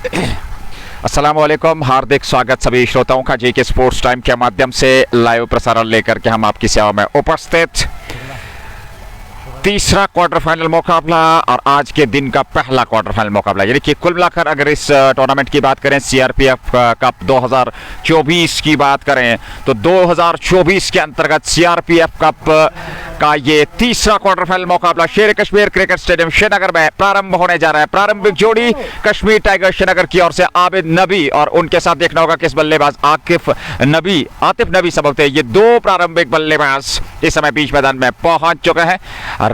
अस्सलाम वालेकुम, हार्दिक स्वागत सभी श्रोताओं का JK स्पोर्ट्स टाइम के माध्यम से लाइव प्रसारण लेकर के हम आपकी सेवा में उपस्थित। तीसरा क्वार्टर फाइनल मुकाबला और आज के दिन का पहला क्वार्टर फाइनल मुकाबला, यानी कि कुल मिलाकर अगर इस टूर्नामेंट की बात करें, CRPF कप 2024 की बात करें तो 2024 के अंतर्गत CRPF कप का ये तीसरा क्वार्टर फाइनल मुकाबला शेर कश्मीर क्रिकेट स्टेडियम श्रीनगर में प्रारंभ होने जा रहा है। प्रारंभिक जोड़ी कश्मीर टाइगर श्रीनगर की ओर से आबिद नबी और उनके साथ देखना होगा किस बल्लेबाज आतिफ नबी सबकते। ये दो प्रारंभिक बल्लेबाज इस समय बीच मैदान में पहुंच चुके हैं और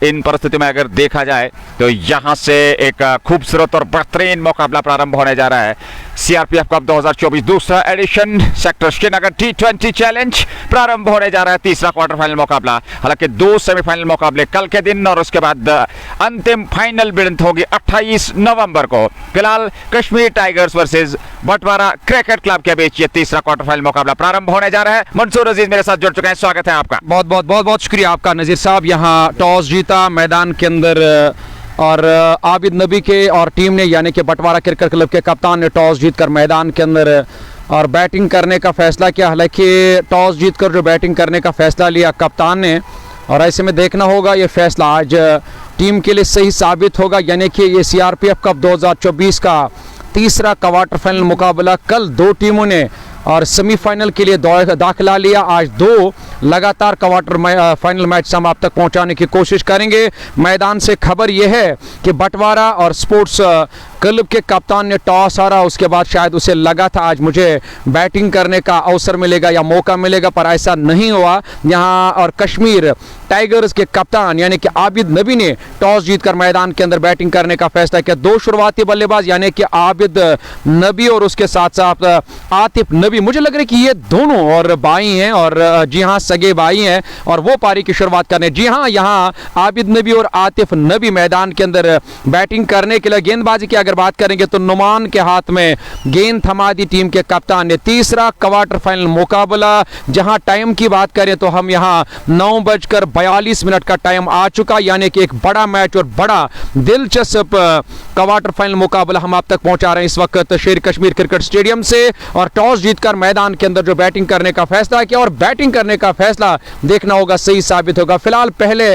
इन परिस्थितियों में अगर देखा जाए तो यहां से एक खूबसूरत और बेहतरीन मुकाबला प्रारंभ होने जा रहा है। CRPF कप 2024 दूसरा addition sector Srinagar T20 challenge प्रारंभ होने जा रहा है। तीसरा क्वार्टर फाइनल मुकाबला, हालांकि दो सेमीफाइनल मुकाबले कल के दिन और उसके बाद अंतिम फाइनल भिड़ंत होगी 28 नवंबर को। फिलहाल कश्मीर टाइगर्स वर्सेस बटवारा क्रिकेट क्लब के बीच ये तीसरा क्वार्टर फाइनल मुकाबला प्रारंभ होने जा रहा है। मंसूर अजीज मेरे साथ जुड़ चुके हैं, स्वागत है आपका। बहुत शुक्रिया आपका नजीर साहब। यहाँ टॉस जीता मैदान के अंदर और आबिद नबी के और टीम ने यानी कि बटवारा क्रिकेट क्लब के कप्तान ने टॉस जीतकर मैदान के अंदर और बैटिंग करने का फैसला किया। हालांकि टॉस जीतकर जो बैटिंग करने का फैसला लिया कप्तान ने, और ऐसे में देखना होगा ये फैसला आज टीम के लिए सही साबित होगा। यानी कि ये CRPF कप 2024 का तीसरा क्वार्टर फाइनल मुकाबला, कल दो टीमों ने और सेमीफाइनल के लिए दाखिला लिया। आज दो लगातार क्वार्टर फाइनल मैच हम आप तक पहुंचाने की कोशिश करेंगे। मैदान से खबर यह है कि बटवारा और स्पोर्ट्स क्लब के कप्तान ने टॉस हारा, उसके बाद शायद उसे लगा था आज मुझे बैटिंग करने का अवसर मिलेगा या मौका मिलेगा, पर ऐसा नहीं हुआ यहाँ। और कश्मीर टाइगर्स के कप्तान यानी कि आबिद नबी ने टॉस जीतकर मैदान के अंदर बैटिंग करने का फैसला किया। दो शुरुआती बल्लेबाज यानी कि आबिद नबी और उसके साथ साथ आतिफ नबी, मुझे लग रहा है कि ये दोनों और भाई हैं, और जी हाँ सगे भाई हैं, और वो पारी की शुरुआत करने। जी हाँ, यहाँ आबिद नबी और आतिफ नबी मैदान के अंदर बैटिंग करने के लिए। गेंदबाजी की अगर बात करेंगे तो नुमान के हाथ में गेंद थमा दी टीम के कप्तान ने। तीसरा क्वार्टर फाइनल मुकाबला, जहां टाइम की बात करें तो हम यहां 9:42 का टाइम आ चुका, यानी कि एक बड़ा मैच और बड़ा दिलचस्प क्वार्टर फाइनल मुकाबला हम आप तक पहुंचा रहे हैं इस वक्त शेर कश्मीर क्रिकेट स्टेडियम से। और टॉस जीतकर मैदान के अंदर जो बैटिंग करने का फैसला किया, और बैटिंग करने का फैसला देखना होगा सही साबित होगा। फिलहाल पहले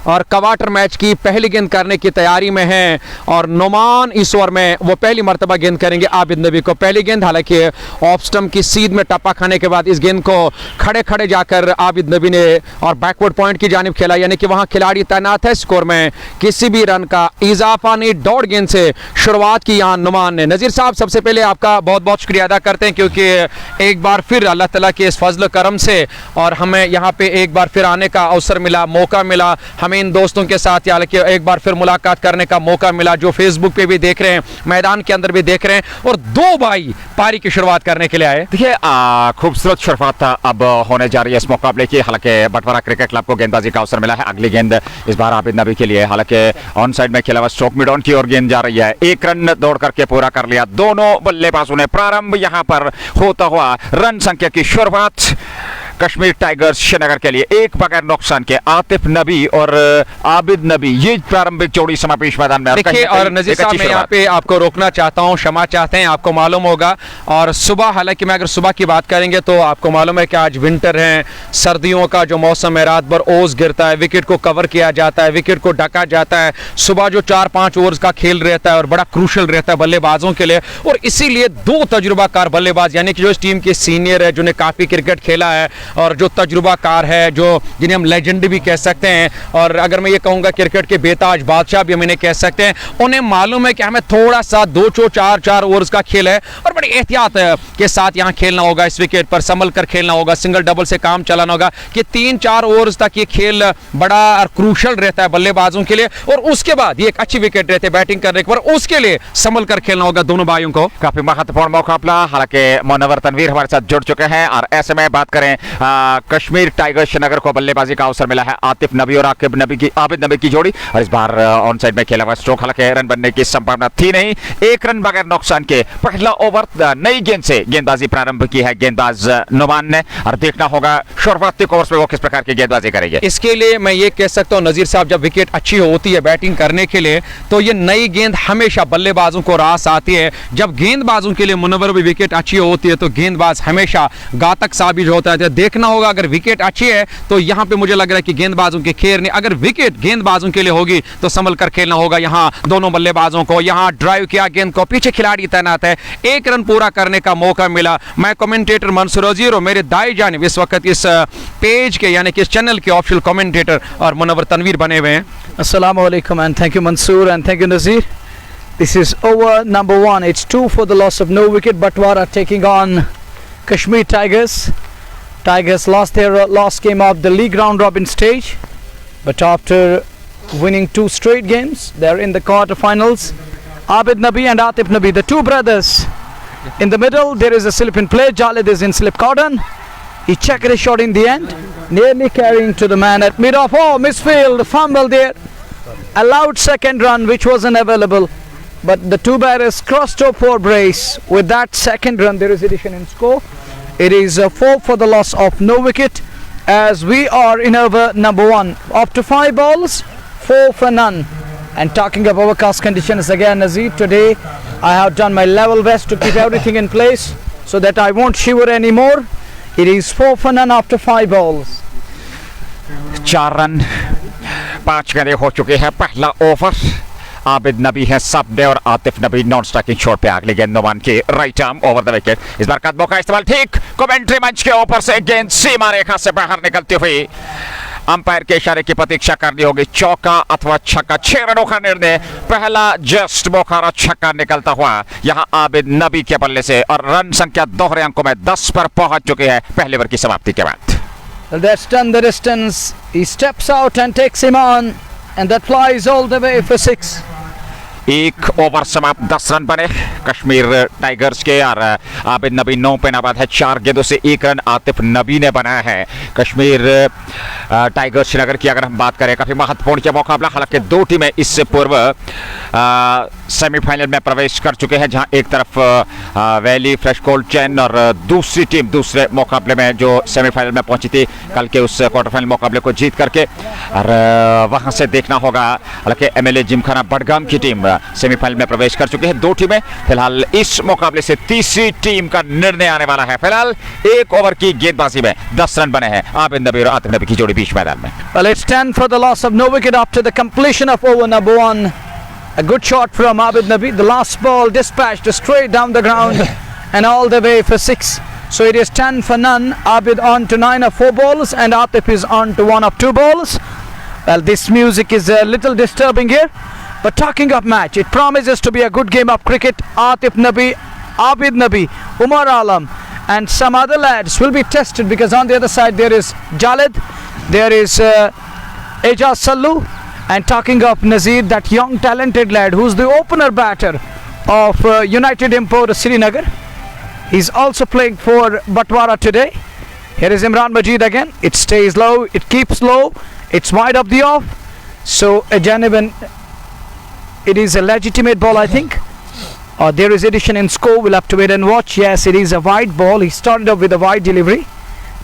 और क्वार्टर मैच की पहली गेंद करने की तैयारी में हैं, और नुमान इस ओवर में वो पहली मर्तबा गेंद करेंगे आबिद नबी को। पहली गेंद हालांकि ऑफ स्टंप की सीध में टप्पा खाने के बाद इस गेंद को खड़े खड़े जाकर आबिद नबी ने और बैकवर्ड पॉइंट की जानिब खेला, यानी कि वहां खिलाड़ी तैनात है। स्कोर में किसी भी रन का इजाफा नहीं, डॉट गेंद से शुरुआत की यहाँ नुमान ने। नजीर साहब, सबसे पहले आपका बहुत बहुत शुक्रिया अदा करते हैं, क्योंकि एक बार फिर अल्लाह ताला के इस फजल करम से और हमें यहाँ पे एक बार फिर आने का अवसर मिला, मौका मिला। हमें इन दोस्तों के साथ या एक बार फिर मुलाकात करने का मौका मिला, जो फेसबुक पे भी देख रहे हैं, मैदान के अंदर भी देख रहे हैं, और दो भाई पारी की शुरुआत करने के लिए आए। देखिए, खूबसूरत शुरुआत अब होने जा रही है इस मुकाबले की। हालांकि बटवारा क्रिकेट क्लब को गेंदबाजी का अवसर मिला है। अगली गेंद इस बार आबिद नबी के लिए, हालांकि ऑन साइड में खेला हुआ स्ट्रोक मिड ऑन की ओर गेंद जा रही है। एक रन दौड़ करके पूरा कर लिया दोनों बल्लेबाजों ने। प्रारंभ यहां पर होता हुआ रन संख्या की शुरुआत कश्मीर टाइगर्स श्रीनगर के लिए एक बगैर नुकसान के आतिफ नबी और आबिद नबी, ये प्रारंभिक जोड़ी समापेश मैदान में। देखिए, और नजीर साहब मैं यहाँ पे आपको रोकना चाहता हूँ, क्षमा चाहते हैं, आपको मालूम होगा। और सुबह, हालांकि मैं अगर सुबह की बात करेंगे तो आपको मालूम है कि आज विंटर है, सर्दियों का जो मौसम है, रात भर ओस गिरता है, विकेट को कवर किया जाता है, विकेट को ढका जाता है। सुबह जो 4-5 ओवर्स का खेल रहता है और बड़ा क्रूशल रहता है बल्लेबाजों के लिए, और इसीलिए दो तजुर्बाकार बल्लेबाज यानी कि जो इस टीम के सीनियर है, जिन्हें काफी क्रिकेट खेला है और जो तजुर्बाकार है, जो जिन्हें हम लेजेंड भी कह सकते हैं, और अगर मैं ये कहूँगा क्रिकेट के बेताज बादशाह भी हम इन्हें कह सकते हैं, उन्हें मालूम है कि हमें थोड़ा सा 2-4 ओवर्स का खेल है और बड़ी एहतियात के साथ यहाँ खेलना होगा। इस विकेट पर संभल कर खेलना होगा, सिंगल डबल से काम चलाना होगा कि 3-4 ओवर्स तक ये खेल बड़ा क्रूशल रहता है बल्लेबाजों के लिए, और उसके बाद ये एक अच्छी विकेट रहती है बैटिंग करने पर, उसके लिए संभल कर खेलना होगा दोनों भाइयों को। काफी महत्वपूर्ण मुकाबला। हालांकि मुनव्वर तनवीर हमारे साथ जुड़ चुके हैं, और ऐसे में बात करें कश्मीर टाइगर श्रीनगर को बल्लेबाजी का अवसर मिला है। आतिफ नबी और आबिद नबी की जोड़ी, और इस बार ऑन साइड में खेला हुआ स्ट्रोक, हालांकि रन बनने की संभावना थी नहीं। एक रन बगैर नुकसान के पहला ओवर नई गेंद से गेंदबाजी प्रारंभ की है गेंदबाज नुमान ने, और देखना होगा शुरुआती ओवर्स में वो किस प्रकार की गेंदबाजी करेंगे। इसके लिए मैं ये कह सकता हूँ नजीर साहब, जब विकेट अच्छी होती है बैटिंग करने के लिए तो ये नई गेंद हमेशा बल्लेबाजों को रास आती है। जब गेंदबाजों के लिए मुनव्वर भी विकेट अच्छी होती है तो गेंदबाज हमेशा घातक साबित होता है। देखना होगा, अगर विकेट अच्छी है तो यहाँ पे मुझे लग रहा है कि गेंदबाजों के खेर नहीं, अगर विकेट गेंदबाजों के लिए होगी तो संभल कर खेलना होगा। यहाँ दोनों बल्लेबाजों को यहाँ ड्राइव किया, गेंद को पीछे खिलाड़ी तैनात है, एक रन पूरा करने का मौका मिला। मैं कमेंटेटर मंसूर अजीर और मेरे दाई जानिब इस वक्त इस पेज के यानी कि इस चैनल के ऑफिशियल कमेंटेटर और मुनव्वर तनवीर बने हुए हैं। Assalamu alaikum and thank you Mansoor and thank you Nazir. This is over number 1. It's 2 for the loss of no wicket. Batwara taking on Kashmir Tigers. Tigers lost their last game of the league round robin stage, but after winning 2 straight games, they're in the quarterfinals. Abid Nabi and Atif Nabi, the two brothers. In the middle, there is a slip in play. Jalid is in slip cordon. He checked his shot in the end, nearly carrying to the man at mid-off. Oh, misfield, fumble there. Allowed second run, which wasn't available. But the two batters crossed up for brace. With that second run, there is addition in score. It is 4 for the loss of no wicket, as we are in over number 1. After 5 balls, 4 for none. And talking of overcast conditions again, Nazir, today I have done my level best to keep everything in place so that I won't shiver anymore. It is 4 for none after 5 balls. 4 run 5 गेंदें हो चुके हैं पहला over. Abid नबी है सब day और आतिफ नबी non striking shot पे अगली गेंद नुमान की right arm over the wicket. इस बार कदमों का इस्तेमाल ठीक, कमेंट्री मंच के ऊपर से गेंद सीमा रेखा से बाहर निकलती हुई अंपायर के इशारे की प्रतीक्षा करनी होगी। चौका अथवा छक्का, 6 रनों का निर्णय, पहला जस्ट बोखारा छक्का निकलता हुआ यहां आबिद नबी के बल्ले से, और रन संख्या दोहरे अंकों में 10 पर पहुंच चुके हैं पहले ओवर की समाप्ति के बाद। Well, that's done the distance. He steps out and takes him on, and that flies all the way for 6. एक ओवर समाप्त, 10 रन बने कश्मीर टाइगर्स के, और आबिद नबी 9 पे नाबाद है। 4 गेंदों से 1 रन आतिफ नबी ने बनाया है। कश्मीर टाइगर्स श्रीनगर की अगर हम बात करें, काफी महत्वपूर्ण यह मुकाबला, हालांकि दो टीमें इससे पूर्व सेमीफाइनल में प्रवेश कर चुके हैं, जहां एक तरफ वैली फ्रेश कोल्ड चैन और दूसरी टीम दूसरे मुकाबले में जो सेमीफाइनल में पहुंची थी कल के उस क्वार्टर फाइनल मुकाबले को जीत करके, और वहां से देखना होगा। हालांकि MLA जिमखाना बडगाम की टीम सेमीफाइनल में प्रवेश कर चुकी है। 2 टीमें फिलहाल इस मुकाबले से तीसरी टीम का निर्णय आने वाला है। फिलहाल 1 ओवर की गेंदबाजी में 10 रन बने हैं आबिद नबी और आतिफ नबी की जोड़ी बीच मैदान में। Well, it's 10 for the loss of no wicket after the completion of over number 1. A good shot from Abid Nabi. The last ball dispatched straight down the ground and all the way for 6. So it is 10 for none. Abid on to 9 of 4 balls and Atif is on to 1 of 2 balls. Well, this music is a little disturbing here. But talking of match, it promises to be a good game of cricket. Atif Nabi, Abid Nabi, Umar Alam and some other lads will be tested, because on the other side there is Jalid, there is Ejaz Sallu, and talking of Nazir, that young talented lad who's the opener batter of United Import Srinagar. He's also playing for Batwara today. Here is Imran Majid again. It stays low, it keeps low, it's wide of the off. So Ajaniban, it is a legitimate ball, I think. There is addition in score, we'll have to wait and watch. Yes, it is a wide ball. He started off with a wide delivery.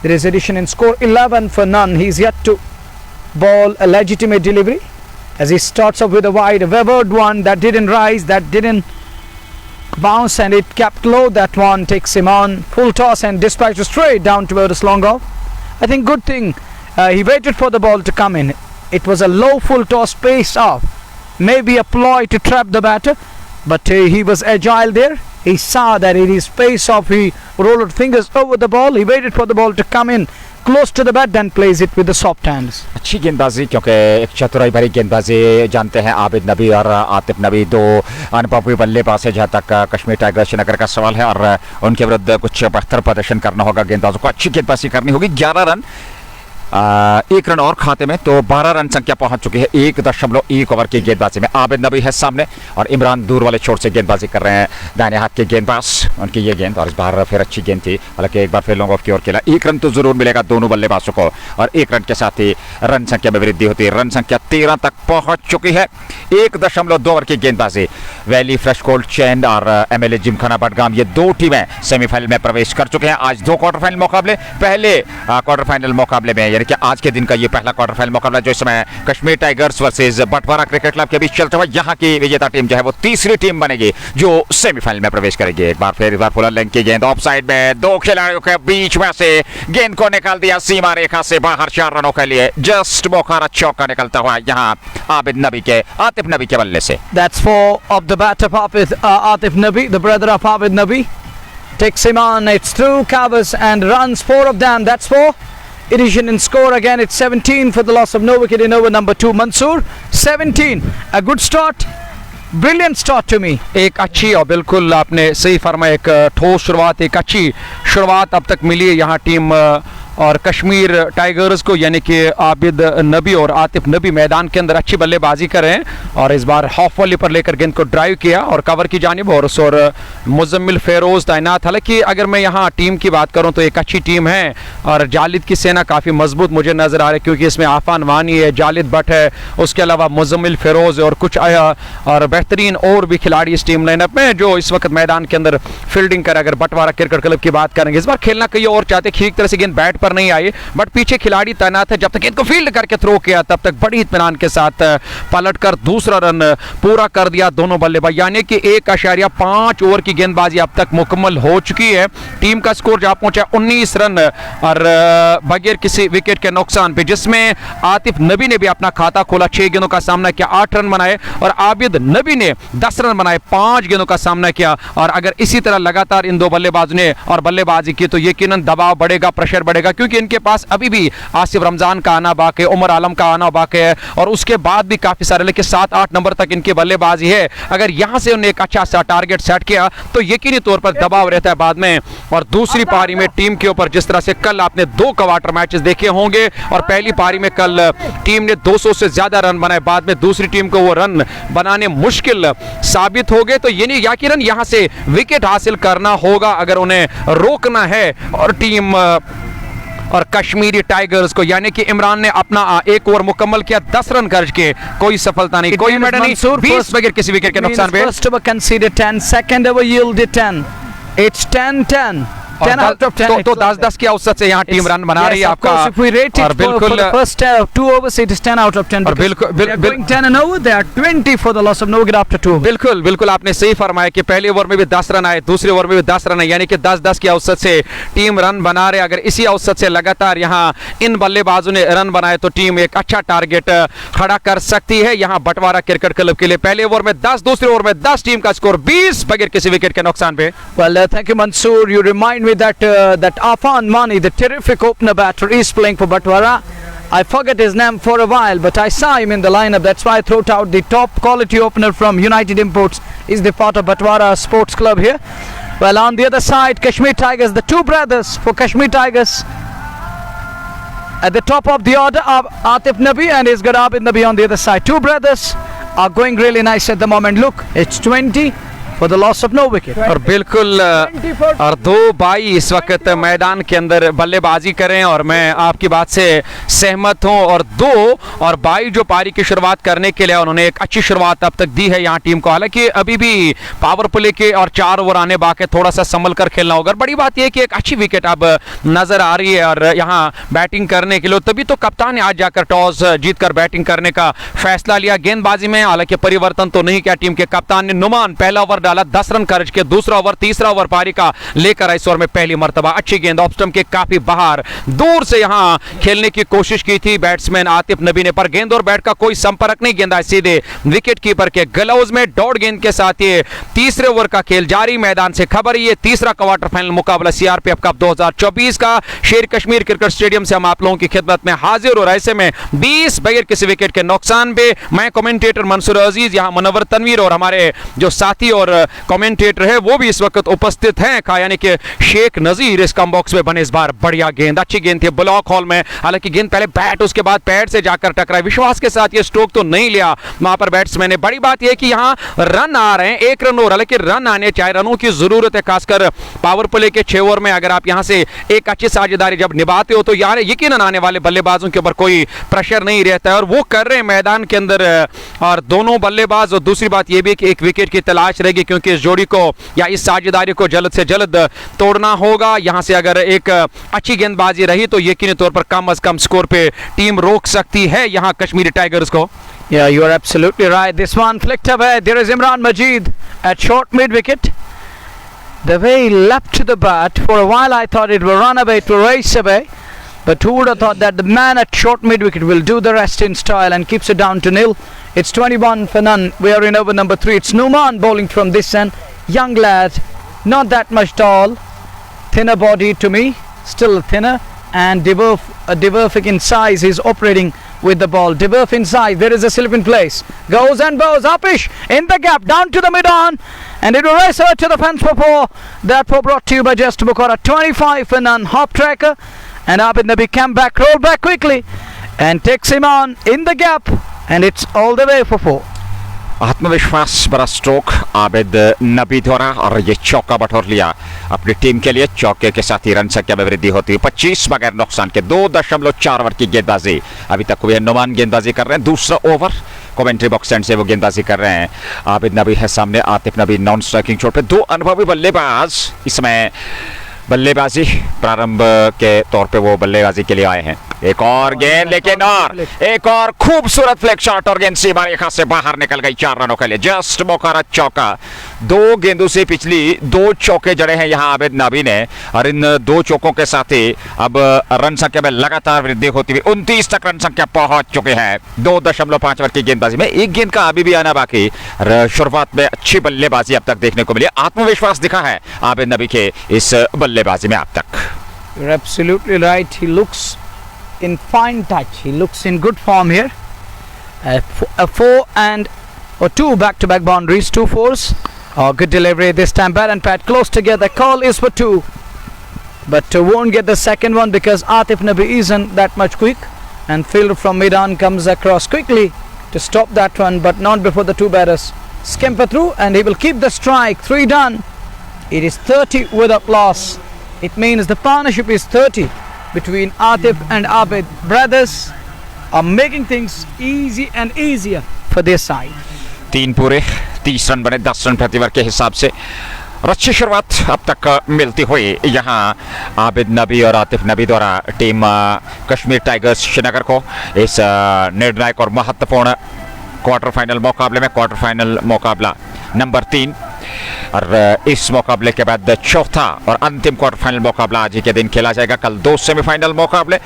There is addition in score, 11 for none. He's yet to ball a legitimate delivery, as he starts off with a wide, a wavered one that didn't rise, that didn't bounce, and it kept low. That one takes him on, full toss and dispatched straight down towards long off. I think good thing he waited for the ball to come in. It was a low full toss pace off, maybe a ploy to trap the batter, but he was agile there. He saw that it is pace off. He rolled fingers over the ball. He waited for the ball to come in close to the bat, then plays it with the soft hands. अच्छी गेंदबाजी, क्योंकि एक चतुराई भरी गेंदबाजी जानते हैं आबिद नबी और आतिफ नबी, 2 अनुभवी बल्लेबाज है जहाँ तक कश्मीर टाइगर्स श्रीनगर का सवाल है, और उनके विरुद्ध कुछ बेहतर प्रदर्शन करना होगा गेंदबाजों को। अच्छी गेंदबाजी करनी होगी। 11 रन 1 रन और खाते में, तो 12 रन संख्या पहुंच चुकी है 1.1 ओवर की गेंदबाजी में। आबिद नबी है सामने और इमरान दूर वाले छोर से गेंदबाजी कर रहे हैं, दाहिने हाथ के गेंदबाज, उनकी ये गेंद, और इस बार फिर अच्छी गेंद थी, हालांकि एक बार फिर लॉन्ग ऑफ की ओर खेला। 1 रन तो जरूर मिलेगा दोनों बल्लेबाजों को, और 1 रन के साथ ही रन संख्या में वृद्धि होती है। रन संख्या 13 तक पहुंच चुकी है। 1.2 ओवर की गेंदबाजी। वैली फ्रेश कोल्ड चैन और MLA जिमखाना बडगाम, ये 2 टीमें सेमीफाइनल में प्रवेश कर चुके हैं। आज 2 क्वार्टर फाइनल मुकाबले, पहले क्वार्टर फाइनल मुकाबले में, यानी कि आज के दिन का ये पहला क्वार्टर फाइनल मुकाबला जो इस समय कश्मीर टाइगर्स वर्सेस बटवारा क्रिकेट क्लब के बीच चलता हुआ, यहाँ की विजेता टीम जो है वो तीसरी टीम बनेगी जो सेमीफाइनल में प्रवेश करेगी। एक बार फिर फुलर लेंथ की गेंद ऑफ साइड में, 2 खिलाड़ियों के बीच में से गेंद को निकाल दिया सीमा रेखा से बाहर 4 रनों के लिए। जस्ट बोखारा चौका निकलता हुआ यहाँ आतिफ नबी के बल्ले से। That's 4 of the bat of Atif Nabi, the brother of Abid Nabi. Takes him on, it's through, covers and runs, 4 of them, that's 4. Addition in score again, it's 17 for the loss of no wicket in over number 2. Mansoor, 17. A good start, brilliant start to me. एक अच्छी, और बिल्कुल आपने सही फरमाया, एक ठोस शुरुआत, एक अच्छी शुरुआत अब तक मिली है यहाँ टीम और कश्मीर टाइगर्स को, यानी कि आबिद नबी और आतिफ नबी मैदान के अंदर अच्छी बल्लेबाजी कर रहे हैं, और इस बार हाफ वॉली पर लेकर गेंद को ड्राइव किया और कवर की जानिब, और मुजम्मिल फेरोज तैनात। हालांकि अगर मैं यहाँ टीम की बात करूँ तो एक अच्छी टीम है, और जालिद की सेना काफ़ी मजबूत मुझे नज़र आ रही है, क्योंकि इसमें आफान वानी है, जालिद भट्ट है, उसके अलावा मुजम्मिल फेरोज और कुछ और बेहतरीन और भी खिलाड़ी इस टीम लाइनअप में जो इस वक्त मैदान के अंदर फील्डिंग कर। अगर बटवारा क्रिकेट क्लब की बात करेंगे, इस बार खेलना कहीं और चाहते, ठीक तरह से गेंद बैट पर नहीं आई, बट पीछे खिलाड़ी तैनात है, जब तक इनको फील्ड करके थ्रो किया तब तक बड़ी इत्मीनान के साथ पलटकर दूसरा रन पूरा कर दिया दोनों बल्लेबाज, यानी कि 1.5 ओवर की गेंदबाजी अब तक मुकम्मल हो चुकी है। टीम का स्कोर जहां पहुंचा 19 रन और बगैर किसी विकेट के नुकसान पे, जिसमें आतिफ नबी ने भी अपना खाता खोला, 6 गेंदों का सामना किया, 8 रन बनाए, और आबिद नबी ने 10 रन बनाए, 5 गेंदों का सामना किया। और अगर इसी तरह लगातार इन 2 बल्लेबाजों ने और बल्लेबाजी की तो यकीनन दबाव बढ़ेगा, प्रेशर बढ़ेगा, क्योंकि इनके पास अभी भी आसिफ रमजान का आना बाकी है, उमर आलम का आना बाकी है, और उसके बाद भी काफी सारे, लेकिन 7-8 नंबर तक इनकी बल्लेबाजी है। अगर यहां से उन्हें एक अच्छा सा टारगेट सेट किया तो यकीनी तौर पर दबाव रहता है बाद में। और दूसरी पारी में टीम के ऊपर, जिस तरह से कल आपने 2 क्वार्टर मैचेस देखे होंगे, और पहली पारी में कल टीम ने 200 से ज्यादा रन बनाए, बाद में दूसरी टीम को वो रन बनाने मुश्किल साबित हो गए, तो यानी यकीनन यहां से विकेट हासिल करना होगा अगर उन्हें रोकना है। और टीम और कश्मीरी टाइगर्स को, यानी कि इमरान ने अपना 1 ओवर मुकम्मल किया, 10 रन गर्ज के, कोई सफलता नहीं, कोई मेडल नहीं, 20 बगैर किसी विकेट के नुकसान पे। First over conceded 10, second over yielded 10. It's 10-10. 10 out of 10. तो 10-10 की औसत से यहाँ टीम रन बना रही है आपका। If we rate it for the first 2 overs, it is 10 out of 10. और बिल्कुल they are going 10 and over, they are 20 for the loss of no wicket after 2 overs. बिल्कुल आपने सही फरमाया कि पहले ओवर में भी 10 रन आए, दूसरे ओवर में भी 10 रन आए, यानी कि 10-10 की औसत से टीम रन बना रहे। अगर इसी औसत से लगातार यहाँ इन बल्लेबाजों ने रन बनाए तो टीम एक अच्छा टारगेट खड़ा कर सकती है यहाँ बटवारा क्रिकेट क्लब के लिए। पहले ओवर में 10, दूसरे ओवर में 10, टीम का स्कोर 20 बगैर किसी विकेट के नुकसान पे। Well, thank you, Mansoor. You remind me that Afan Mani, the terrific opener batter, is playing for Batwara. I forget his name for a while, but I saw him in the lineup. That's why I threw out the top quality opener from United Imports. Is the part of Batwara Sports Club here. Well, on the other side, Kashmir Tigers, the 2 brothers for Kashmir Tigers. At the top of the order, Atif Nabi and his Abid Nabi on the other side. 2 brothers are going really nice at the moment. Look, it's 20 for the loss of no wicket. और बिल्कुल और 2 भाई इस वक्त मैदान के अंदर बल्लेबाजी करें, और मैं आपकी बात से सहमत हूं। और 2 और भाई जो पारी की शुरुआत करने के लिए उन्होंने एक अच्छी शुरुआत अब तक दी है यहाँ टीम को। हालांकि अभी भी पावर प्ले के और 4 ओवर आने बाकी, थोड़ा सा संभल कर खेलना होगा। बड़ी बात यह है कि एक अच्छी विकेट अब नजर आ रही है और यहाँ बैटिंग करने के लिए, तभी तो कप्तान ने आज जाकर टॉस जीतकर बैटिंग करने का फैसला लिया। गेंदबाजी में हालांकि परिवर्तन तो नहीं किया टीम के कप्तान ने। नुमान पहला ओवर डाला, 10 रन खर्च के, दूसरा ओवर, तीसरा ओवर पारी का लेकर इस ओवर में पहली मर्तबा अच्छी गेंद ऑफ स्टंप के काफी बाहर दूर से यहां खेलने की कोशिश की थी बैट्समैन आतिफ नबी ने, पर गेंद और बैट का कोई संपर्क नहीं, गेंद सीधे विकेट कीपर के ग्लव्स में। डॉट गेंद के साथ ये तीसरे ओवर का खेल जारी। मैदान से खबर, ये तीसरा क्वार्टर फाइनल मुकाबला सीआरपीएफ कप 2024 का शेर कश्मीर क्रिकेट स्टेडियम से हम आप लोगों की खिदमत में हाजिर, और ऐसे में 20 बगैर किसी विकेट के नुकसान पे मैं कमेंटेटर मंसूर अजीज, यहां मुनव्वर तनवीर और हमारे जो साथी और कमेंटेटर है वो भी इस वक्त उपस्थित हैं, यानी कि शेख नजीर इस कम बॉक्स में बने इस बार। बढ़िया गेंद, अच्छी गेंद थी ब्लॉक हॉल में, हालांकि गेंद पहले बैट उसके बाद पैड से जाकर टकराई। विश्वास के साथ ये स्ट्रोक तो नहीं लिया वहां पर बैट्समैन ने। बड़ी बात यह कि यहां रन आ रहे हैं, 1 रन और, हालांकि रन आने चाहिए, रनों की जरूरत है, खासकर पावर प्ले के 6 ओवर में। अगर आप यहां से एक अच्छी साझेदारी जब निभाते हो तो यार यकीनन आने वाले बल्लेबाजों के ऊपर कोई प्रेशर नहीं रहता है, और वो कर रहे हैं मैदान के अंदर। और दोनों बल्लेबाज, और दूसरी बात यह भी कि एक विकेट की तलाश रहेगी, क्योंकि इस जोड़ी को या इस साझेदारी को जल्द से जल्द तोड़ना होगा। यहां से अगर एक अच्छी गेंदबाजी रही तो यकीनी तौर पर कम से कम स्कोर पे टीम रोक सकती है यहां कश्मीरी टाइगर्स को। Yeah, you are absolutely right. This one flicked away. There is Imran Majid at short mid wicket. The way he leapt to the bat, for a while I thought it will run away, it will race away. But who would have thought that the man at short mid wicket will do the rest in style and keeps it down to nil. It's 21 for none. We are in over number 3. It's Numan bowling from this end. Young lad, not that much tall, thinner body to me, still thinner, and Diverfic in size. He's operating with the ball. Diverf inside, there is a slip in place, goes and bows. Apish in the gap, down to the mid-on, and it will race over to the fence for 4. That 4 brought to you by Just Bukhara. 25 for none. Hop tracker, and Abid Nabi came back, rolled back quickly, and takes him on in the gap, and it's all the way for 4. आत्मविश्वास बड़ा stroke Abid नबी द्वारा, और ये चौका बटोर लिया अपनी team के लिए। चौके के साथ ही रन संख्या में वृद्धि होती है 25 बगैर नुकसान के। 2.4 ओवर की गेंदबाजी अभी तक हुई है। नुमान गेंदबाजी कर रहे हैं, दूसरा ओवर कमेंट्री बॉक्स एंड से वो गेंदबाजी कर रहे हैं। आबिद नबी है सामने, आतिफ नबी नॉन स्ट्राइकिंग छोर पे। 2 अनुभवी बल्लेबाज इसमें बल्लेबाजी प्रारंभ के तौर पे वो बल्लेबाजी के लिए आए हैं। एक और गेंद, लेकिन और एक और खूबसूरत फ्लिक शॉट, और गेंद सीमा रेखा से बाहर निकल गई 4 रनों के लिए। जस्ट मुखरा चौका। 2 गेंदों से पिछली 2 चौके जड़े हैं यहाँ आबिद नबी ने, और इन 2 चौकों के साथ ही अब रन संख्या में लगातार वृद्धि होती हुई 29 तक रन संख्या पहुंच चुके हैं 2.5 ओवर की गेंदबाजी में। एक गेंद का अभी भी आना बाकी। शुरुआत में अच्छी बल्लेबाजी अब तक देखने को मिली, आत्मविश्वास दिखा है आबिद नबी के इस बल्लेबाजी में अब तक। You're absolutely right. He looks in fine touch. He looks in good form here. A 4 and 2 back-to-back boundaries, 2 fours. Oh, good delivery this time. Bat and Pat close together. Call is for 2, but won't get the second one because Atif Nabi isn't that much quick. And fielder from mid-on comes across quickly to stop that one, but not before the 2 batters scamper through, and he will keep the strike. 3 done. It is 30 without loss. It means the partnership is 30 between Atif and Abid. Brothers are making things easy and easier for their side. 3 पूरे 30 run बने 10 run प्रति over के हिसाब से, और अच्छी शुरुआत अब तक मिलती हुई यहाँ आबिद नबी और आतिफ नबी द्वारा टीम कश्मीर टाइगर्स श्रीनगर को इस निर्णायक और महत्वपूर्ण क्वार्टर फाइनल मुकाबले में। क्वार्टर फाइनल मुकाबला नंबर 3, और इस मुकाबले के बाद 4था और अंतिम क्वार्टर फाइनल मुकाबला आज ही के दिन खेला जाएगा। कल 2 सेमीफाइनल मुकाबले,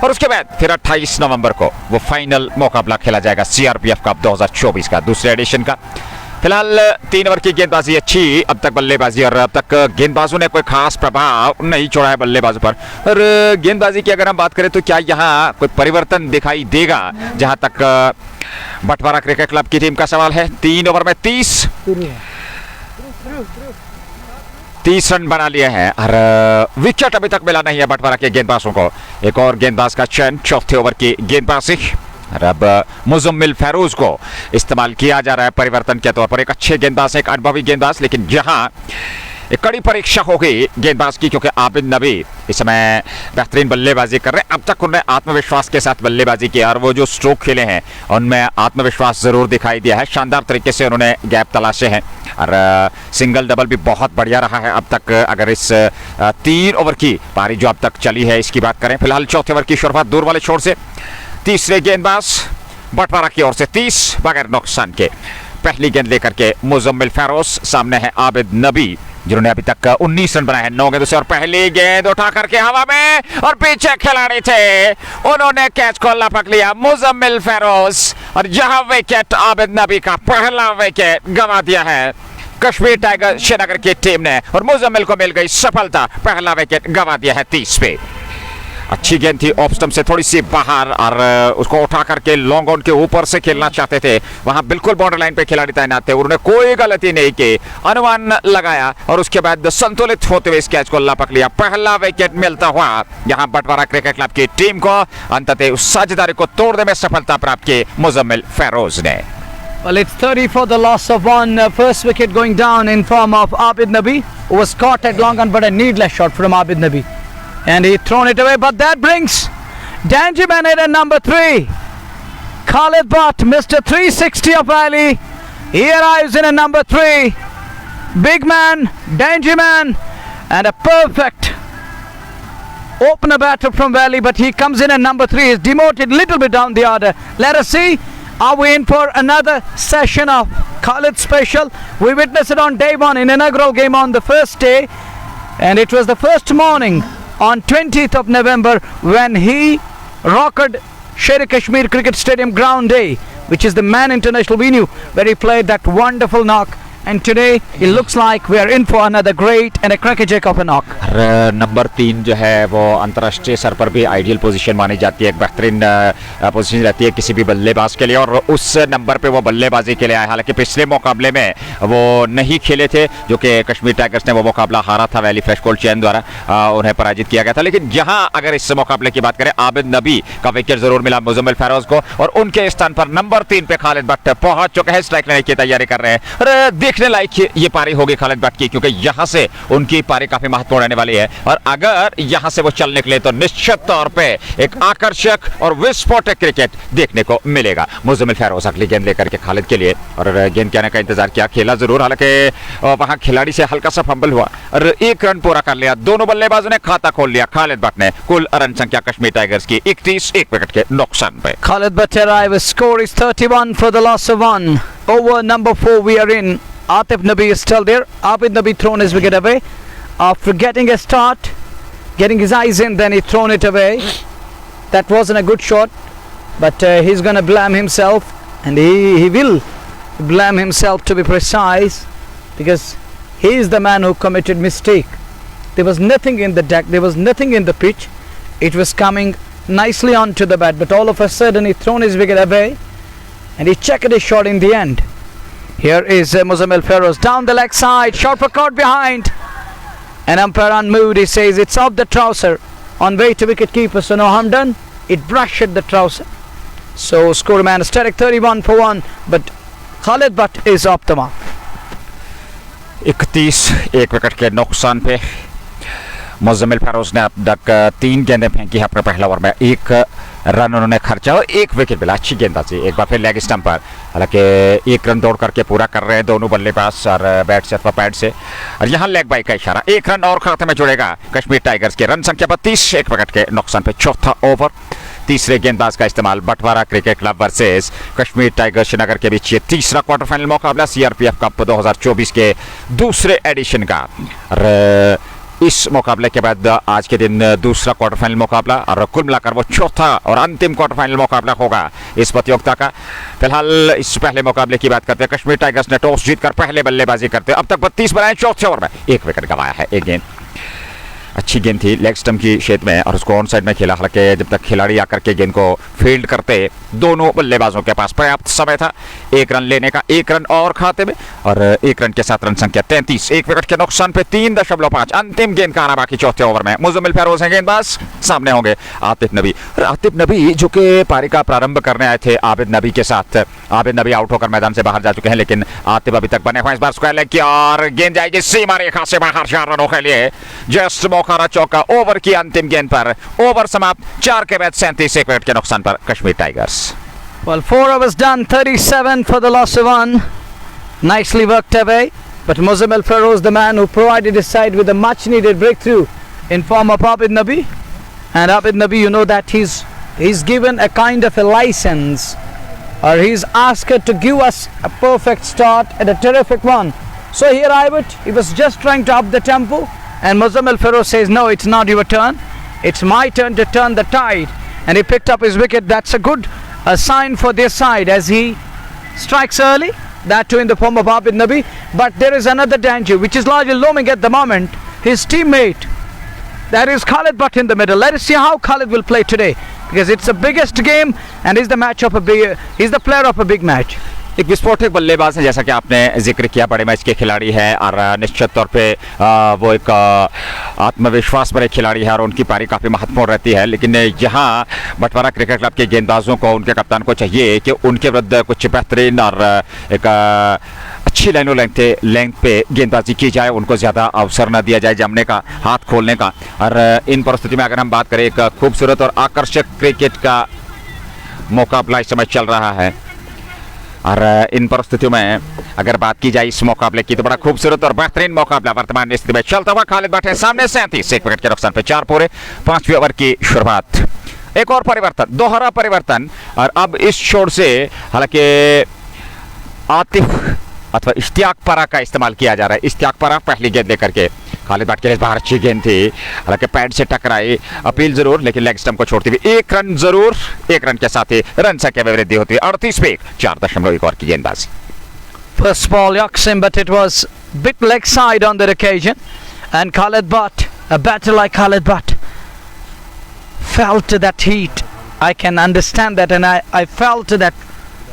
और उसके बाद फिर 28 नवंबर को वो फाइनल मुकाबला खेला जाएगा CRPF कप 2024 का, दूसरे एडिशन का। फिलहाल 3 ओवर की गेंदबाजी अच्छी अब तक बल्लेबाजी, और अब तक गेंदबाजों ने कोई खास प्रभाव नहीं छोड़ा है बल्लेबाजों पर। और गेंदबाजी की अगर हम बात करें तो क्या यहाँ कोई परिवर्तन दिखाई देगा, जहां तक बटवारा क्रिकेट क्लब की टीम का सवाल है। 3 ओवर में 30 रन बना लिए हैं, और विकेट अभी तक मिला नहीं है बटवारा के गेंदबाजों को। एक और गेंदबाज का चयन, 4थे ओवर की गेंदबाजी, और अब मुजम्मिल फैरोज को इस्तेमाल किया जा रहा है परिवर्तन के तौर पर। एक अच्छे गेंदबाज, एक अनुभवी गेंदबाज, लेकिन जहां एक कड़ी परीक्षा होगी गेंदबाज की, क्योंकि आबिद नबी इस समय बेहतरीन बल्लेबाजी कर रहे हैं। अब तक उन्होंने आत्मविश्वास के साथ बल्लेबाजी की, और वो जो स्ट्रोक खेले हैं उनमें आत्मविश्वास जरूर दिखाई दिया है। शानदार तरीके से उन्होंने गैप तलाशे हैं, और सिंगल डबल भी बहुत बढ़िया रहा है अब तक। अगर इस 3 ओवर की पारी जो अब तक चली है इसकी बात करें, फिलहाल 4थे ओवर की शुरुआत दूर वाले छोर से। तीसरे गेंदबाज बटवारा की ओर से 30 बगैर नुकसान के पहली गेंद लेकर के मुजम्मिल फैरोज, सामने है आबिद नबी जिन्होंने अभी तक 19 रन बनाए हैं 9 गेंदों से, और पहली गेंद उठा करके हवा में, और पीछे खिलाड़ी थे उन्होंने कैच को लपक लिया मुजम्मिल फैरोज, और जहां विकेट आबिद नबी का पहला विकेट गंवा दिया है कश्मीर टाइगर श्रीनगर की टीम ने, और मुजम्मिल को मिल गई सफलता, पहला विकेट गंवा दिया है 30 पे। अच्छी गेंद थी ऑफ स्टंप से थोड़ी सी बाहर और उसको उठा करके लॉन्ग ऑन के ऊपर से खेलना चाहते थे। वहां बिल्कुल बाउंड्री लाइन पे खिलाड़ी तैनात थे, उन्होंने कोई गलती नहीं की, अनुमान लगाया और उसके बाद संतुलित होते हुए इस कैच को लपक लिया। पहला विकेट मिलता हुआ यहां बटवारा क्रिकेट क्लब की टीम को, अंततः उस साझेदारी को तोड़ने में सफलता प्राप्त की मुजम्मिल फेरोज ने। Well, it's 30 for the loss of one. First wicket going down in form of Abid Nabi, who was caught at long on, but a needless shot from Abid Nabi. And he thrown it away, but that brings Dangerman in at number 3. Khalid Butt, Mr. 360 of Valley. He arrives in at number 3. Big man, Dangerman, and a perfect opener batter from Valley, but he comes in at number 3. He's demoted a little bit down the order. Let us see. Are we in for another session of Khalid special? We witnessed it on day 1 in inaugural game on the first day, and it was the first morning on 20th of November when he rocked Sher Kashmir Cricket Stadium ground day, which is the Man International venue where he played that wonderful knock. And today it looks like we are in for another great and a crackerjack of a knock. Number 3 जो है वो अंतर्राष्ट्रीय स्तर पर भी ideal position मानी जाती है, एक बेहतरीन पोजीशन रहती है किसी भी बल्लेबाज के लिए, और उस नंबर पे वो बल्लेबाजी के लिए आए। हालांकि पिछले मुकाबले में वो नहीं खेले थे, जो कि कश्मीर टाइगर्स ने वो मुकाबला हारा था, वैली फ्रेश कोल्ड चैन द्वारा उन्हें पराजित किया गया था। लेकिन यहाँ अगर इस मुकाबले की बात करें, आबिद नबी का विकेट जरूर मिला मुजम्मिल फेरोज को, और उनके स्थान पर नंबर 3 पे खालिद भट्ट पहुंच चुके हैं, स्ट्राइक लेने की तैयारी कर रहे हैं। और देखने लायक ये पारी होगी खालिद भट्ट की, क्योंकि यहां से उनकी पारी काफी महत्वपूर्ण रहने वाली है, और अगर यहां से वो चल निकले तो निश्चित तौर पे एक आकर्षक और विस्फोटक क्रिकेट देखने को मिलेगा। मुजम्मिल फेरोज अगली गेंद लेकर के खालिद के लिए, और गेंद के आने का इंतजार किया, खेला जरूर, हालांकि वहां खिलाड़ी से हल्का सा फंबल हुआ और 1 रन पूरा कर लिया। दोनों बल्लेबाजों ने खाता खोल लिया। खालिद भट्ट ने कुल रन संख्या कश्मीर टाइगर्स की 31, 1 विकेट के नुकसान पे। Khalid Butt arrives. Score is 31 for the loss of 1. Over number 4 we are in. Atif Nabi is still there. Abid Nabi thrown his wicket away after getting a start, getting his eyes in, then he thrown it away. That wasn't a good shot, but he's gonna blame himself, and he will blame himself, to be precise, because he is the man who committed mistake. There was nothing in the deck, there was nothing in the pitch. It was coming nicely onto the bat, but all of a sudden he thrown his wicket away, and he checked his shot in the end. Here is Muzammil Feroz down the leg side, shot for caught behind, and umpire unmoved. He says it's off the trouser on way to wicket keeper, so no harm done. It brushed the trouser. So score man static 31 for 1, but Khalid Butt is off the mark. 31, 1 wicket के नुकसान पे मुजम्मिल फेरोज ने अब तक 3 गेंदें फेंकी है अपने पहले ओवर में, 1 रन उन्होंने खर्चा और 1 विकेट मिला। अच्छी गेंदबाजी, एक बार फिर लेग स्टंप पर, हालांकि 1 रन दौड़ करके पूरा कर रहे हैं दोनों बल्लेबाज, और बैट से अथवा पैड से, और यहाँ लेग बाई का इशारा। 1 रन और खाते में जुड़ेगा कश्मीर टाइगर्स के। रन संख्या 32, 1 विकेट के नुकसान पे। चौथा ओवर, तीसरे गेंदबाज का इस्तेमाल। बटवारा cricket club versus Kashmir tigers Srinagar के बीच ये तीसरा क्वार्टर फाइनल मुकाबला सीआरपीएफ कप 2024 के दूसरे एडिशन का। इस मुकाबले के बाद आज के दिन दूसरा क्वार्टर फाइनल मुकाबला, और कुल मिलाकर वो चौथा और अंतिम क्वार्टर फाइनल मुकाबला होगा इस प्रतियोगिता का। फिलहाल इस पहले मुकाबले की बात करते हैं। कश्मीर टाइगर्स ने टॉस जीतकर पहले बल्लेबाजी करते अब तक 32 बनाए, चौथे ओवर में 1 विकेट गंवाया है। एक गेंद अच्छी गेंद थी लेग स्टंप की शेप में, और उसको ऑन साइड में खेला। हालांकि जब तक खिलाड़ी आकर के गेंद को फील्ड करते दोनों बल्लेबाजों के पास पर्याप्त समय था 1 रन लेने का। 1 रन और खाते में, और 1 रन के साथ रन संख्या 33, 1 विकेट के नुकसान पे 3.5। अंतिम गेंद का आना बाकी चौथे ओवर में। मुजम्मिल फेरोज हैं गेंदबाज, सामने होंगे आतिफ नबी। आतिफ नबी जो कि पारी का प्रारंभ करने आए थे आबिद नबी के साथ, आबिद नबी आउट होकर मैदान से बाहर जा चुके हैं, लेकिन आतिफ अभी तक बने हुए। इस बार स्क्वायर लेग की और गेंद जाएगी सीमा रेखा से बाहर 4 रनों के लिए। जस्ट मौका चौका ओवर की अंतिम गेंद पर। ओवर समाप्त, 4 के बाद 37, 1 विकेट के नुकसान पर Kashmir tigers. Well, 4 overs done, 37 for the loss of 1. Nicely worked away, but Muzammil Feroz, the man who provided his side with a much needed breakthrough in form of Abid Nabi. And Abid Nabi, you know that he's given a kind of a license, or he's asked to give us a perfect start and a terrific one. So here I would, he was just trying to up the tempo, and Muzammil Feroz says, no, it's not your turn, it's my turn to turn the tide, and he picked up his wicket. That's a good sign for their side as he strikes early, that too in the form of Abid Nabi. But there is another danger which is largely looming at the moment. His teammate There is Khalid Butt in the middle. Let us see how Khalid will play today, because it's the biggest game and he's the match of a big, he's the player of a big match. एक विस्फोटक बल्लेबाज है, जैसा कि आपने जिक्र किया, बड़े मैच के खिलाड़ी है और निश्चित तौर पे वो एक आत्मविश्वास भरे खिलाड़ी है और उनकी पारी काफ़ी महत्वपूर्ण रहती है। लेकिन यहाँ बटवारा क्रिकेट क्लब के गेंदबाजों को, उनके कप्तान को चाहिए कि उनके विरुद्ध कुछ बेहतरीन और एक अच्छी लेंथ पे गेंदबाजी की जाए, उनको ज़्यादा अवसर न दिया जाए जमने का, हाथ खोलने का। और इन परिस्थिति में अगर हम बात करें, एक खूबसूरत और आकर्षक क्रिकेट का मुकाबला इस समय चल रहा है और इन परिस्थितियों में अगर बात की जाए इस मुकाबले की, तो बड़ा खूबसूरत और बेहतरीन मुकाबला वर्तमान स्थिति में चलता हुआ। खालिद बट है सामने, 37 एक विकेट के नुकसान पे 4 पूरे 5वें ओवर की शुरुआत। एक और परिवर्तन, दोहरा परिवर्तन, और अब इस छोर से हालांकि आतिफ अथवा इश्तियाक परा का इस्तेमाल किया जा रहा है। इश्तियाक परा पहली गेंद लेकर के, खालिद बट के लिए बाहर अच्छी गेंद थी, हालांकि पैड से टकराई, अपील जरूर, लेकिन लेग स्टंप को छोड़ती हुई 1 रन जरूर, 1 रन के साथ ही रन संख्या में वृद्धि होती है। 38 पे 4.1 ओवर की गेंदबाजी। First ball yocks him, but it was bit leg side on that occasion, and Khalid Butt, a batter like Khalid Butt, felt that heat. I can understand that, and I felt that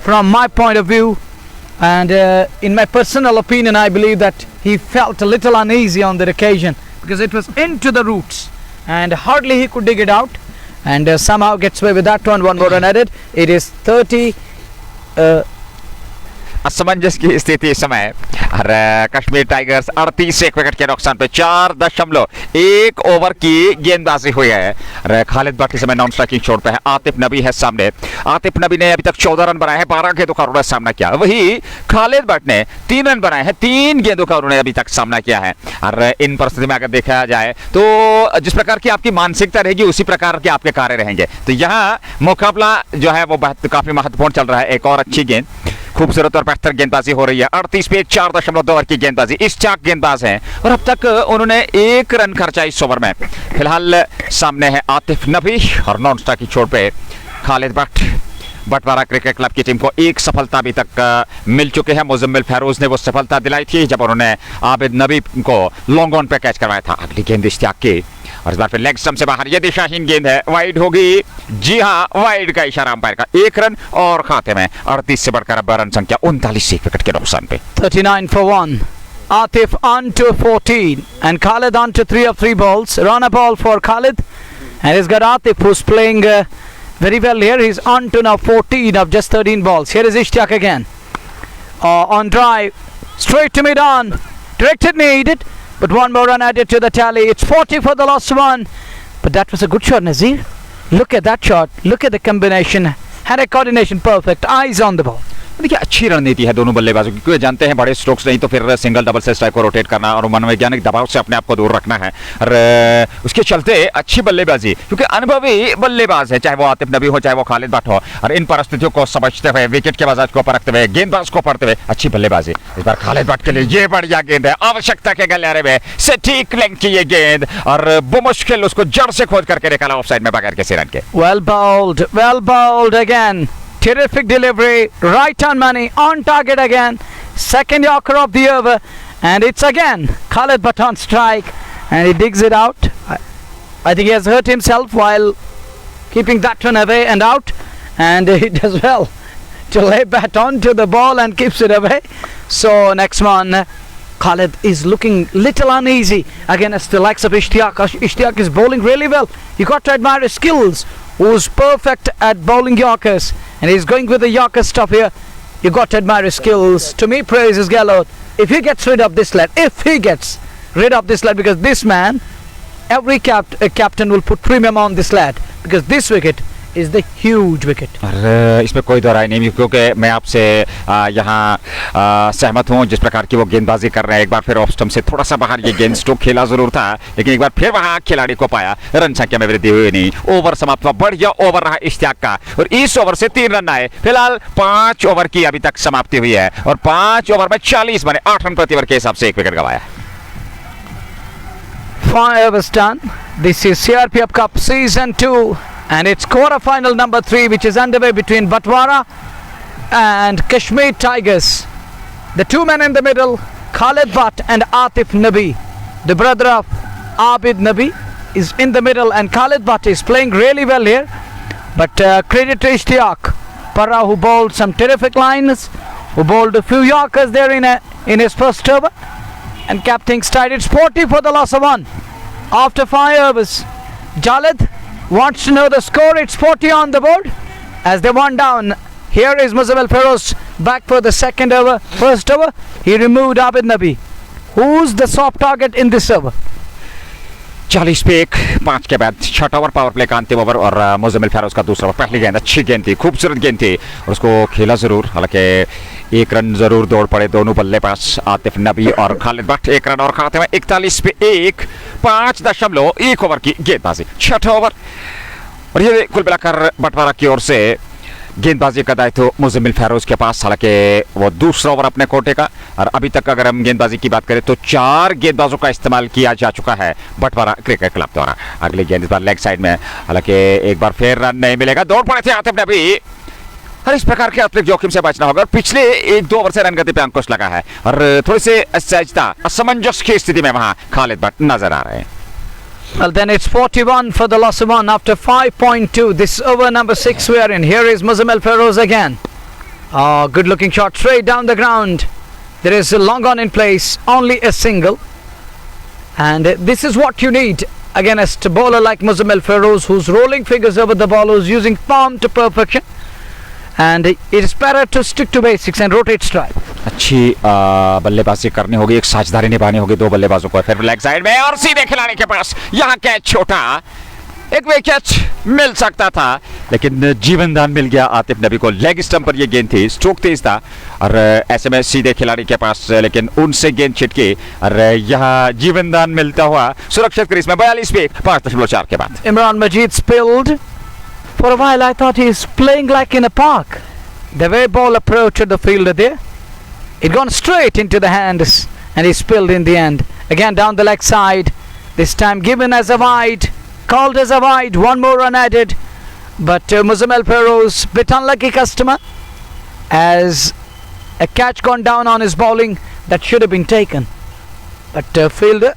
from my point of view, and in my personal opinion, I believe that he felt a little uneasy on that occasion because it was into the roots and hardly he could dig it out, and somehow gets away with that one. One more run added. It is 30. असमंजस की स्थिति इस समय, और Kashmir tigers 38 एक wicket के नुकसान पे 4.1 ओवर की गेंदबाजी हुई है। और खालिद बट इस समय नॉन स्ट्राइकिंग छोड़ पे है। आतिफ नबी है सामने। आतिफ नबी ने अभी तक 14 रन बनाए हैं, 12 गेंदों का उन्होंने सामना किया। वही खालिद बट ने 3 रन बनाए हैं, 3 गेंदों का उन्होंने अभी तक सामना किया है। और इन परिस्थिति में अगर देखा जाए तो जिस प्रकार की आपकी मानसिकता रहेगी उसी प्रकार के आपके कार्य रहेंगे। तो यहाँ मुकाबला जो है वो काफी महत्वपूर्ण चल रहा है। एक और अच्छी गेंद, खूबसूरत और बेहतर गेंदबाजी हो रही है। 38 पे 4.2 ओवर की गेंदबाजी। इश्तियाक गेंदबाज हैं और अब तक उन्होंने 1 रन खर्चा इस ओवर में। फिलहाल सामने है आतिफ नबी और नॉन स्ट्राइकिंग छोड़ पे खालिद बट। बटवारा क्रिकेट क्लब की टीम को एक सफलता अभी तक मिल चुके हैं। मुजम्मिल फैरोज ने वो सफलता दिलाई थी जब उन्होंने आबिद नबी को लॉन्ग ऑन पे कैच करवाया था। अगली गेंद इश्तियाक की और इस बार फिर लेग स्टंप से बाहर। ये दिशाहीन गेंद है, वाइड होगी। जी हां, वाइड का इशारा अंपायर का। 1 रन और खाते में 38 से बढ़कर अब रन संख्या 39 विकेट के नुकसान पे। 39 for 1. Atif on to 14 and Khalid on to 3 of 3 balls. Run a ball for Khalid, and he's got Atif who's playing very well here. He's on to now 14 of just 13 balls. Here is Ishtiaq again. On drive, straight to mid-on, directed needed, but one more run added to the tally. It's 40 for the last one, but that was a good shot, Nazir. Look at that shot, look at the combination, had a coordination perfect, eyes on the ball. देखिए अच्छी रणनीति है दोनों बल्लेबाजों की, क्योंकि जानते हैं बड़े स्ट्रोक्स नहीं तो फिर सिंगल डबल से स्ट्राइक को रोटेट करना और मनोवैज्ञानिक दबाव से अपने आप को दूर रखना है। और उसके चलते अच्छी बल्लेबाजी, क्योंकि अनुभवी बल्लेबाज है, चाहे वो आतिफ नबी हो चाहे वो खालिद बट हो, और इन परिस्थितियों को समझते हुए, विकेट के मजाज को परखते हुए, गेंदबाज को पढ़ते हुए अच्छी बल्लेबाजी। इस बार खालिद बट के लिए ये बढ़िया गेंद है, आवश्यकता के गलियारे में से ठीक लेंथ की ये गेंद और मुश्किल उसको जड़ से खोद करके निकाला ऑफसाइड में बगैर किसी रन के। Well bowled again. Terrific delivery, right on money, on target again. Second Yorker of the over, and it's again Khalid Butt on strike, and he digs it out. I think he has hurt himself while keeping that one away and out, and he does well to lay bat onto the ball and keeps it away. So next one, Khalid is looking little uneasy against the likes of Ishtiaq. Ishtiaq is bowling really well. You got to admire his skills. Who's perfect at bowling Yorkers, and he's going with the Yorker stuff here. You got to admire his skills. To me, praise is Galloway. If he gets rid of this lad, because this man, every captain will put premium on this lad, because this wicket is the huge wicket. और इसमें कोई दो राय नहीं, क्योंकि मैं आपसे यहाँ सहमत हूँ जिस प्रकार की वो गेंदबाजी कर रहे हैं। एक बार फिर ऑफ स्टंप से थोड़ा सा बाहर ये गेंद स्ट्रोक खेला जरूर था, लेकिन एक बार फिर वहाँ खिलाड़ी को पाया, रन संख्या में वृद्धि हुई नहीं। ओवर समाप्त हुआ, बढ़िया ओवर रहा इश्तियाक का, और इस ओवर से 3 रन आए। फिलहाल 5 ओवर की अभी तक समाप्ति हुई है और 5 ओवर में 40 बने, 8 रन प्रति ओवर के हिसाब से 1 विकेट गंवाया। 5 overs done. This is CRPF Cup Season 2. And it's quarter-final number 3, which is underway between Batwara and Kashmir Tigers. The two men in the middle, Khalid Butt and Atif Nabi, the brother of Abid Nabi, is in the middle, and Khalid Butt is playing really well here. But credit to Ishtiaq Parra, who bowled some terrific lines, who bowled a few Yorkers there in his first over, and kept things tight. It's 40 for the loss of 1 after 5 overs. Jalid wants to know the score. It's 40 on the board as they one down. Here is Muzammil Feroz back for the second over. First over, he removed Abid Nabi. Who's the soft target in this over? 40 पे 1 5 के बाद छठा over power play का अंतिम over और मुजम्मिल फेरोज का दूसरा over. पहली गेंद अच्छी गेंद थी, खूबसूरत गेंद थी और उसको खेला जरूर, हालांकि 1 रन जरूर दौड़ पड़े दोनों बल्लेबाज आतिफ नबी और खालिद भट्ट। 1 रन और खाते में 41 पे 1 5.1 ओवर की गेंदबाजी, छठा ओवर। और ये कुल मिलाकर बटवारा की ओर से गेंदबाजी का दायित्व मुजम्मिल फेरोज के पास, हालांकि वो दूसरा ओवर अपने कोटे का। और अभी तक अगर हम गेंदबाजी की बात करें तो 4 गेंदबाजों का इस्तेमाल किया जा चुका है बटवारा क्रिकेट क्लब द्वारा। अगली गेंद इस बार लेग साइड में, हालांकि एक बार फिर रन नहीं मिलेगा। दौड़ पड़े थे आतिफ नबी, हर इस प्रकार के अतिरिक्त जोखिम से बचना होगा। और पिछले 1-2 ओवर से रन गति पे अंकुश लगा है और थोड़ी से असहजता, असमंजस की स्थिति में वहां खालिद भट्ट नजर आ रहे हैं। Well, then it's 41 for the loss of 1 after 5.2. This over number 6 we are in. Here is Muzammil Feroz again. Good looking shot straight down the ground. There is a long on in place, only a single. And this is what you need against a bowler like Muzammil Feroz, who's rolling figures over the ball, who's using palm to perfection. And it is better to stick to basics and rotate strike. अच्छी बल्लेबाजी करनी होगी, एक साझेदारी निभानी होगी दो बल्लेबाजों को। फिर लेग साइड में और सीधे खिलाड़ी के पास, यहाँ कैच छोटा, एक विकेट मिल सकता था लेकिन जीवन दान मिल गया आतिफ नबी को। लेग स्टंप पर यह गेंद थी, स्ट्रोक तेज था और ऐसे में सीधे खिलाड़ी के पास, लेकिन उनसे गेंद छिटकी और यहाँ जीवन दान मिलता हुआ सुरक्षित क्रीज में। 42 पे 5.4 के बाद Imran Majid spilled. For a while I thought he's playing like in a park. The way ball approached the fielder there, it gone straight into the hands and he spilled in the end. Again down the leg side, this time given as a wide, called as a wide, one more run added. But Muzammil Feroz, bit unlucky customer, as a catch gone down on his bowling that should have been taken. But fielder,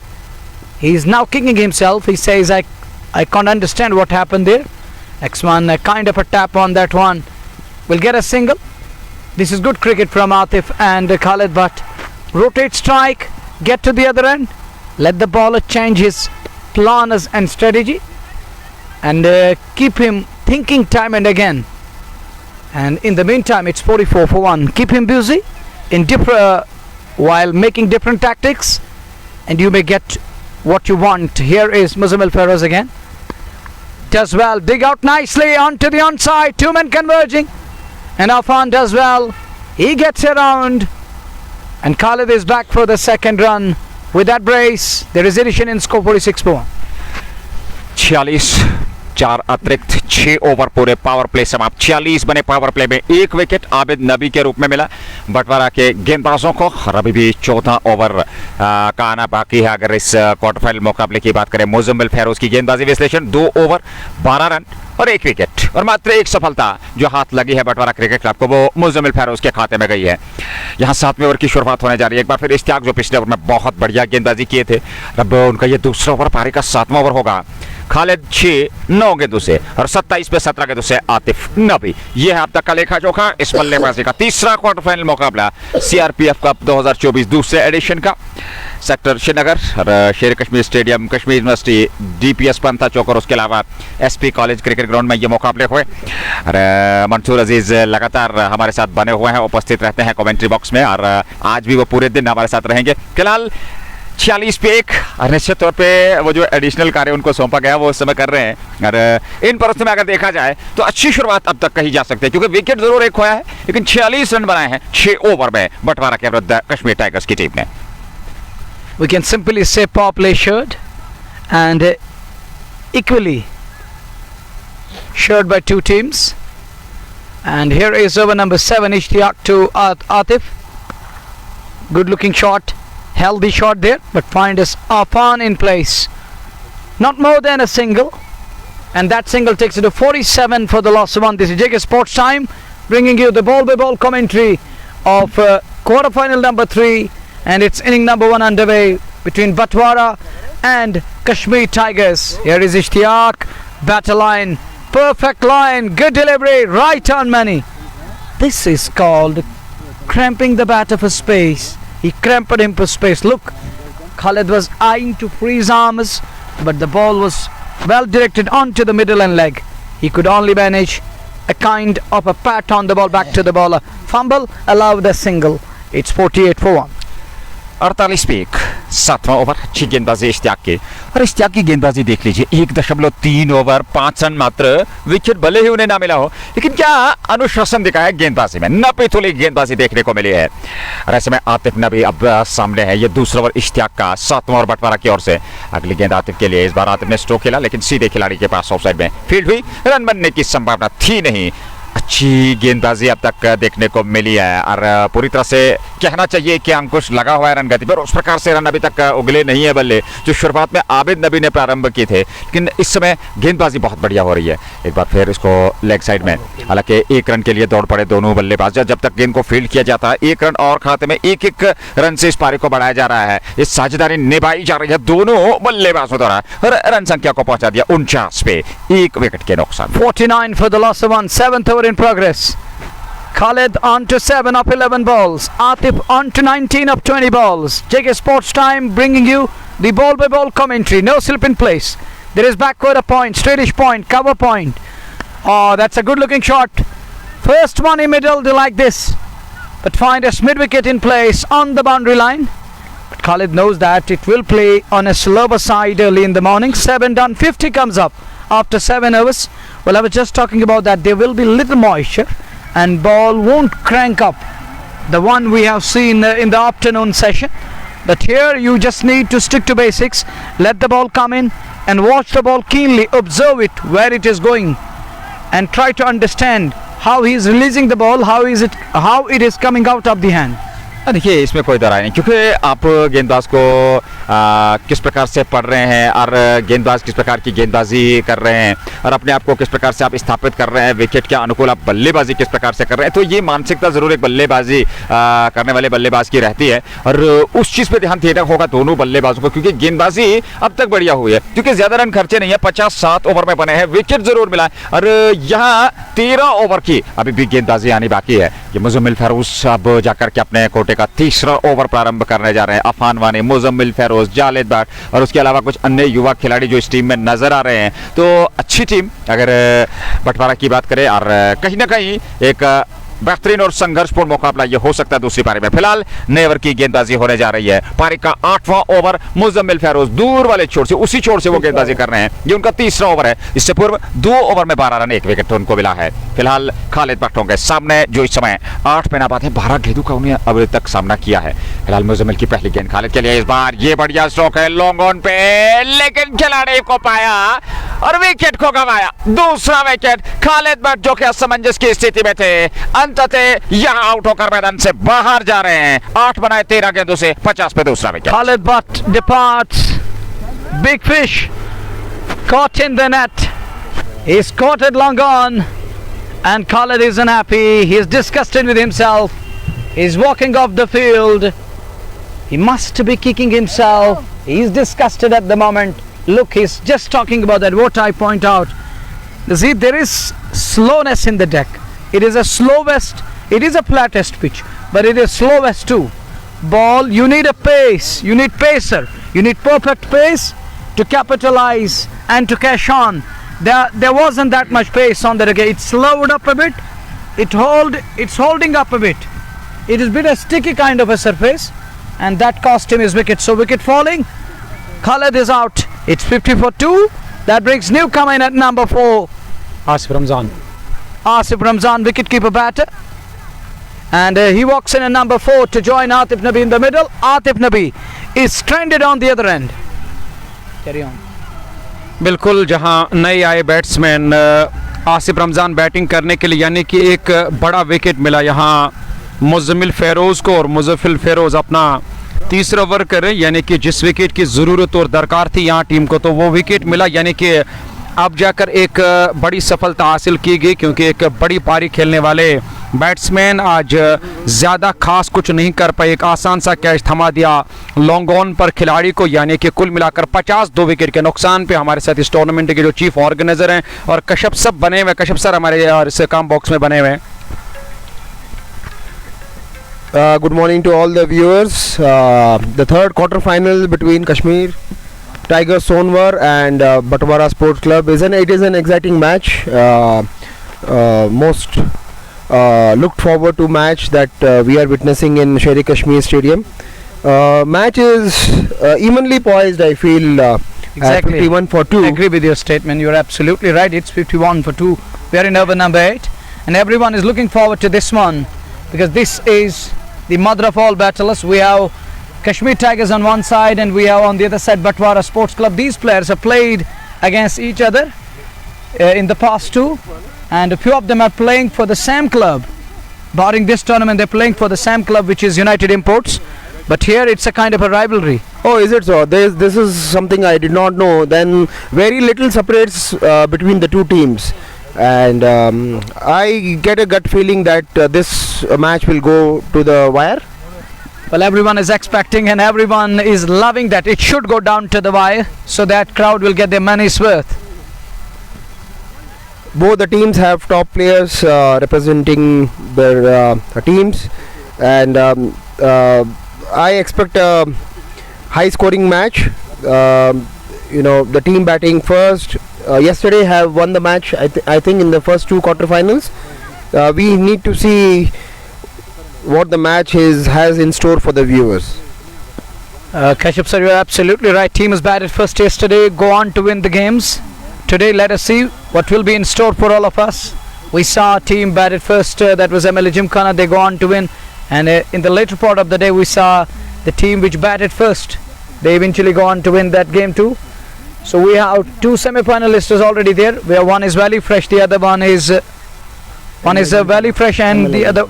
he's now kicking himself. He says, I can't understand what happened there. X-Man, a kind of a tap on that one, will get a single. This is good cricket from Atif and Khalid Butt. Rotate strike, get to the other end, let the bowler change his plans and strategy, and keep him thinking time and again. And in the meantime, it's 44 for 1. Keep him busy in while making different tactics, and you may get what you want. Here is Muzammil Feroz again. Does well, dig out nicely onto the onside, 2 men converging, and Afan does well, he gets around, and Khalid is back for the second run. With that brace, there is addition in score 46 for 1. 46, 4 अतिरिक्त 6 over पूरे power play समाप्त। 46 बने power play में 1 wicket Abid नबी के रूप में मिला बटवारा के गेंदबाजों को। और अभी भी 14 ओवर का आना बाकी है। अगर इस क्वार्टर फाइनल मुकाबले की बात करें, मुजम्मिल फेरोज की गेंदबाजी विश्लेषण 2 ओवर 12 रन और 1 विकेट और मात्र 1 सफलता जो हाथ लगी है बटवारा क्रिकेट क्लब को, वो मुजम्मिल फेरोज के खाते में गई है। यहाँ 7वें ओवर की शुरुआत होने जा रही है। एक बार फिर इश्तियाक जो पिछले ओवर में बहुत बढ़िया गेंदबाजी किए थे, अब उनका ये दूसरा ओवर पारी का 7वां ओवर होगा। खालिद 6-9 गेंदों से और 27 पे 17 गेंदों से आतिफ नबी। ये है अब तक का लेखा जोखा इस बल्लेबाजी का तीसरा क्वार्टर फाइनल मुकाबला सीआरपीएफ कप 2024 दूसरे एडिशन का। सेक्टर श्रीनगर और Sher Kashmir stadium, Kashmir university, DPS Pantha Chowk और उसके अलावा एसपी कॉलेज क्रिकेट ग्राउंड में ये मुकाबले हुए। और मंसूर अजीज लगातार हमारे साथ बने हुए हैं, उपस्थित रहते हैं कमेंट्री बॉक्स में और आज भी वो पूरे दिन हमारे साथ रहेंगे। फिलहाल 46 पे 1 और निश्चित तौर पे वो जो एडिशनल कार्य उनको सौंपा गया वो उस समय कर रहे हैं। और इन परिस्थितियों में अगर देखा जाए तो अच्छी शुरुआत अब तक कही जा सकती है, क्योंकि विकेट जरूर 1 खोया है लेकिन 46 रन बनाए हैं 6 ओवर में बटवारा के विरुद्ध कश्मीर टाइगर्स की टीम ने। We can simply say power play shared and equally shared by 2 teams. And here is over number 7, Ishtiaq to Atif. Good looking shot, healthy shot there, but find us Afan in place. Not more than a single, and that single takes it to 47 for the loss of 1. This is JK Sports Time, bringing you the ball by ball commentary of quarter final number 3. And it's inning number 1 underway between Batwara and Kashmir Tigers. Here is Ishtiyaq, batter line, perfect line, good delivery, right on money. This is called cramping the batter for space. He cramped him for space. Look, Khalid was eyeing to free his arms, but the ball was well directed onto the middle and leg. He could only manage a kind of a pat on the ball back to the bowler. Fumble allowed a single. It's 48 for 1. 48 पे 7वां over, अच्छी गेंदबाजी इश्तियाक की। और इश्तियाक की गेंदबाजी देख लीजिए, 1.3 over 5 run मात्र, विकेट भले ही उन्हें ना मिला हो, लेकिन क्या अनुशासन दिखाया गेंदबाजी में, नपीतुली गेंदबाजी देखने को मिली है। और ऐसे में आतिफ नबी अब सामने है। ये दूसरा ओवर इश्तियाक का, 7वां ओवर बटवारा की ओर से। अगली गेंद आतिफ के लिए। इस बार आतिफ ने स्ट्रोक खेला, लेकिन सीधे खिलाड़ी के पास ऑफ साइड में फील्ड हुई, रन बनने की संभावना थी नहीं। अच्छी गेंदबाजी अब तक देखने को मिली है और पूरी तरह से कहना चाहिए कि अंकुश लगा हुआ है रन गति पर। उस प्रकार से रन अभी तक उगले नहीं है बल्ले, जो शुरुआत में आबिद नबी ने प्रारंभ की थे, लेकिन इस समय गेंदबाजी बहुत बढ़िया हो रही है। एक बार फिर इसको लेग साइड में, हालांकि 1 रन के लिए दौड़ पड़े दोनों बल्लेबाज। जब तक गेंद को फील्ड किया जाता है, 1 रन और खाते में 1-1 रन से इस पारी को बढ़ाया जा रहा है। इस साझेदारी निभाई जा रही है दोनों बल्लेबाजों द्वारा और रन संख्या को पहुंचा दिया 49 पे, 1 विकेट के नुकसान। 49 for the loss of 1. 7th over in progress. Khalid on to 7 of 11 balls. Atif on to 19 of 20 balls. JK Sports Time bringing you the ball by ball commentary. No slip in place. There is backward a point, straightish point, cover point. Oh, that's a good looking shot. First one in middle, they like this. But find a mid wicket in place on the boundary line. But Khalid knows that it will play on a slower side early in the morning. 7 done, 50 comes up after 7 overs. Well, I was just talking about that. There will be little moisture and ball won't crank up, the one we have seen in the afternoon session. But here you just need to stick to basics, let the ball come in and watch the ball keenly, observe it where it is going and try to understand how he is releasing the ball, how it is coming out of the hand. देखिए, इसमें कोई दरार नहीं, क्योंकि आप गेंदबाज को किस प्रकार से पढ़ रहे हैं और गेंदबाज किस प्रकार की गेंदबाजी कर रहे हैं और अपने आप को किस प्रकार से आप स्थापित कर रहे हैं, विकेट के अनुकूल आप बल्लेबाजी किस प्रकार से कर रहे हैं, तो ये मानसिकता जरूर एक बल्लेबाजी करने वाले बल्लेबाज की रहती है। और उस चीज़ पे ध्यान देना होगा दोनों बल्लेबाजों को, क्योंकि गेंदबाजी अब तक बढ़िया हुई है, क्योंकि ज़्यादा रन खर्चे नहीं है, 57 ओवर में बने हैं, विकेट जरूर मिला है। और यहाँ 13 ओवर की अभी भी गेंदबाजी आनी बाकी है। ये मुजम्मिल फेरोज अब जाकर के अपने कोटे का तीसरा ओवर प्रारंभ करने जा रहे हैं। अफान वानी, मुजम्मिल फेरोज, जालिद बाट और उसके अलावा कुछ अन्य युवा खिलाड़ी जो इस टीम में नजर आ रहे हैं। तो अच्छी टीम अगर बंटवारा की बात करें और कहीं ना कहीं एक बेहतरीन और संघर्षपूर्ण मुकाबला ये हो सकता है दूसरी पारी में। फिलहाल नए ओवर की गेंदबाजी होने जा रही है। पारी का 8वां ओवर, मुजम्मिल फेरोज दूर वाले छोर से, उसी छोर से वो गेंदबाजी कर रहे हैं। ये उनका तीसरा ओवर है। इससे पूर्व 2 ओवर में 12 रन, 1 विकेट उनको मिला है। फिलहाल खालिद भट्टों के सामने जो इस समय 8 पे नाबाद है, 12 गेंदों का उन्हें अभी तक सामना किया है। फिलहाल मुजम्मिल की पहली गेंद खालिद के लिए। इस बार ये बढ़िया स्ट्रोक है लॉन्ग ऑन पे, लेकिन खिलाड़ी को पाया और विकेट को गंवाया। दूसरा विकेट खालिद भट्ट जो कि असमंजस की स्थिति में थे, अंततः यहां आउट होकर मैदान से बाहर जा रहे हैं। 8 बनाए 13 गेंदों से, 50 पे दूसरा wicket. Khalid Butt departs. Big fish caught in the net. He's caught it long on, and Khalid is unhappy. He is disgusted with himself. He's walking off the field. He must be kicking himself. He's disgusted at the moment. Look, he's just talking about that. What I point out, see, there is slowness in the deck. It is a slowest, it is a flattest pitch, but it is slowest too. Ball, you need a pace, you need pacer, you need perfect pace to capitalize and to cash on. There wasn't that much pace on the deck. It slowed up a bit. It's holding up a bit. It is a bit a sticky kind of a surface, and that cost him his wicket. So wicket falling, Khalid is out. It's 50 for 2. That brings newcomer in at number 4, Asif Ramzan. Asif Ramzan, wicketkeeper batter. And he walks in at number 4 to join Atif Nabi in the middle. Atif Nabi is stranded on the other end. Carry on. बिल्कुल, जहां नए आए batsman Asif Ramzan batting करने के लिए, यानी कि एक बड़ा विकेट मिला यहां मुजम्मिल फेरोज़ को, और मुजफ्फिल फेरोज़ अपना तीसरा ओवर करें, यानी कि जिस विकेट की ज़रूरत और दरकार थी यहाँ टीम को, तो वो विकेट मिला। यानी कि अब जाकर एक बड़ी सफलता हासिल की गई, क्योंकि एक बड़ी पारी खेलने वाले बैट्समैन आज ज़्यादा खास कुछ नहीं कर पाए, एक आसान सा कैच थमा दिया लॉन्ग ऑन पर खिलाड़ी को, यानी कि कुल मिलाकर 52 विकेट के नुकसान पे। हमारे साथ इस टूर्नामेंट के जो चीफ ऑर्गेनाइजर हैं और कश्यप सब बने हुए, कश्यप सर हमारे और इस काम बॉक्स में बने हुए हैं। Good morning to all the viewers. The third quarter final between Kashmir Tigers Sonwar and Batwara Sports Club is an exciting match. Most looked forward to match that we are witnessing in Sher Kashmir Stadium. Match is evenly poised, I feel. Exactly. 51-2. I agree with your statement. You're absolutely right. It's 51-2. We are in over number 8, and everyone is looking forward to this one because this is the mother of all battles. We have Kashmir Tigers on one side, and we have on the other side Batwara Sports Club. These players have played against each other in the past too, and a few of them are playing for the same club. Barring this tournament, they're playing for the same club, which is United Imports. But here it's a kind of a rivalry. Oh, is it so? This is something I did not know. Then very little separates between the two teams, and I get a gut feeling that this match will go to the wire. Well, everyone is expecting and everyone is loving that it should go down to the wire so that crowd will get their money's worth. Both the teams have top players representing their teams, and I expect a high scoring match. The team batting first yesterday have won the match, I think in the first two quarterfinals. We need to see what the match has in store for the viewers. Kashyap sir, you are absolutely right. Team has batted first yesterday, go on to win the games. Today let us see what will be in store for all of us. We saw a team batted first, that was MLA Gymkhana, they go on to win, and in the later part of the day we saw the team which batted first, they eventually go on to win that game too. So we have two semi-finalists already there, where one is Valley Fresh, the other one is Valley Fresh, and the other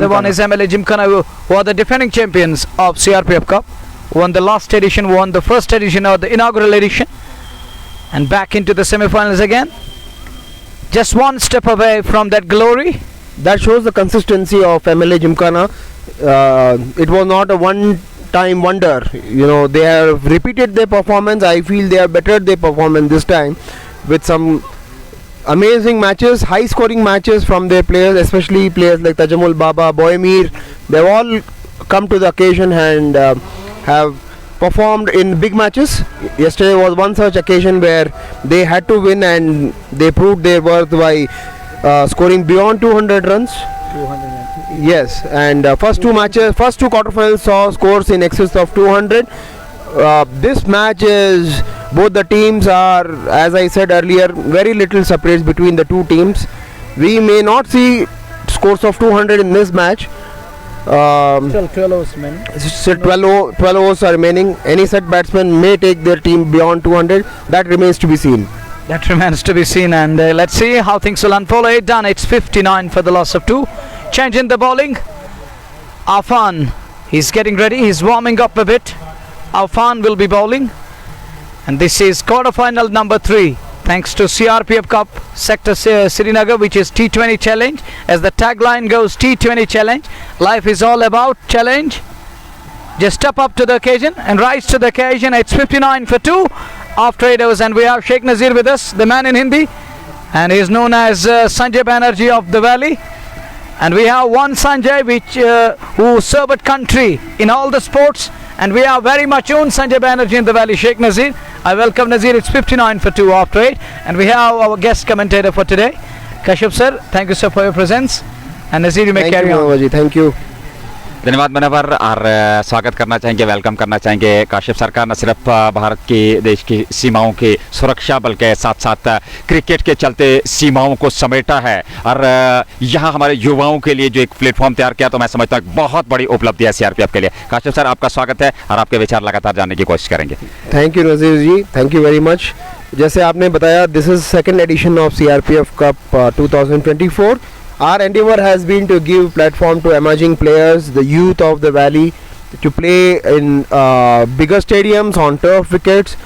one is MLA Gymkhana, who are the defending champions of CRPF Cup, won the last edition, won the first edition or the inaugural edition, and back into the semi-finals again, just one step away from that glory. That shows the consistency of MLA Gymkhana. It was not a one-time wonder. They have repeated their performance. I feel they have bettered their performance this time with some amazing matches, high-scoring matches from their players, especially players like Tajamul Baba, Boymir. They've all come to the occasion and have performed in big matches. Yesterday was one such occasion where they had to win, and they proved their worth by scoring beyond 200 runs. Yes, and first two quarterfinals saw scores in excess of 200. This match is, both the teams are, as I said earlier, very little separates between the two teams. We may not see scores of 200 in this match. Still 12 overs remaining. Still 12 overs are remaining. Any set batsman may take their team beyond 200. That remains to be seen. That remains to be seen, and let's see how things will unfold. 8 done, it's 59 for the loss of 2. Change in the bowling. Afan, he's getting ready, he's warming up a bit. Afan will be bowling, and this is quarter-final number 3, thanks to CRPF Cup Sector Srinagar, which is T20 Challenge. As the tagline goes, T20 Challenge. Life is all about challenge. Just step up to the occasion and rise to the occasion. It's 59 for 2 after 8 hours, and we have Sheikh Nazir with us, the man in Hindi, and he is known as Sanjay Banerjee of the Valley. And we have one Sanjay who served country in all the sports, and we have very much own Sanjay Banerjee in the Valley, Sheikh Nazir. I welcome Nazir. It's 59 for 2 after 8, and we have our guest commentator for today, Kashyap sir. Thank you sir for your presence, and Nazir, you may carry on. Thank you. धन्यवाद मनवर। और स्वागत करना चाहेंगे, welcome करना चाहेंगे Kashif sir का, न सिर्फ भारत की देश की सीमाओं की सुरक्षा बल्कि साथ साथ क्रिकेट के चलते सीमाओं को समेटा है, और यहाँ हमारे युवाओं के लिए जो एक प्लेटफॉर्म तैयार किया, तो मैं समझता हूँ बहुत बड़ी उपलब्धि है सीआरपीएफ के लिए। काशिफ सर, आपका स्वागत है और आपके विचार लगातार जानने की कोशिश करेंगे। Thank you Nazir ji, thank you very much. जैसे आपने बताया, this is second edition of CRPF Cup 2024. Our endeavor has been to give platform to emerging players, the youth of the valley, to play in bigger stadiums on turf wickets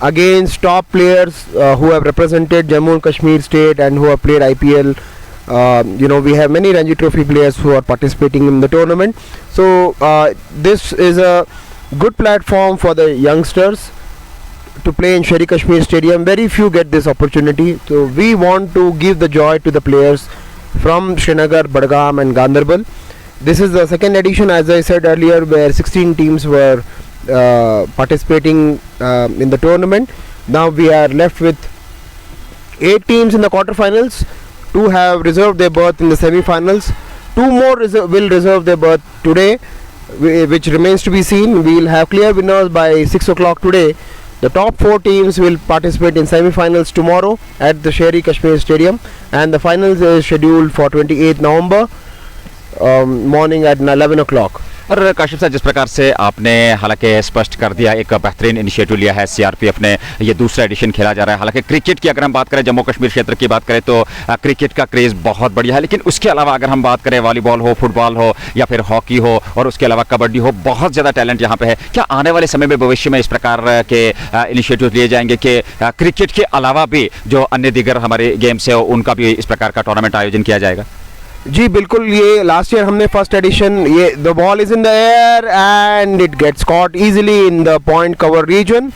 against top players who have represented Jammu and Kashmir state and who have played IPL We have many Ranji Trophy players who are participating in the tournament. So this is a good platform for the youngsters to play in Sher-e Kashmir Stadium. Very few get this opportunity. So we want to give the joy to the players from Srinagar, Budgam and Ganderbal. This is the second edition, as I said earlier, where 16 teams were participating in the tournament. Now we are left with 8 teams in the quarterfinals. 2 have reserved their berth in the semi-finals. 2 more will reserve their berth today, which remains to be seen. We will have clear winners by 6 o'clock today. The top 4 teams will participate in semi-finals tomorrow at the Sher-e Kashmir Stadium, and the finals is scheduled for 28 November morning at 11 o'clock. और काशिफ साहब, जिस प्रकार से आपने हालांकि स्पष्ट कर दिया, एक बेहतरीन इनिशिएटिव लिया है सीआरपीएफ ने, ये दूसरा एडिशन खेला जा रहा है। हालांकि क्रिकेट की अगर हम बात करें, जम्मू कश्मीर क्षेत्र की बात करें, तो क्रिकेट का क्रेज़ बहुत बढ़िया है, लेकिन उसके अलावा अगर हम बात करें वॉलीबॉल हो, फुटबॉल हो या फिर हॉकी हो, और उसके अलावा कबड्डी हो, बहुत ज़्यादा टैलेंट यहाँ पे है। क्या आने वाले समय में भविष्य में इस प्रकार के इनिशिएटिव लिए जाएंगे कि क्रिकेट के अलावा भी जो अन्य दीगर हमारे गेम्स है उनका भी इस प्रकार का टूर्नामेंट आयोजन किया जाएगा? जी बिल्कुल, ये लास्ट ईयर हमने फर्स्ट एडिशन, ये the ball is in the air and it gets caught easily in the point cover region.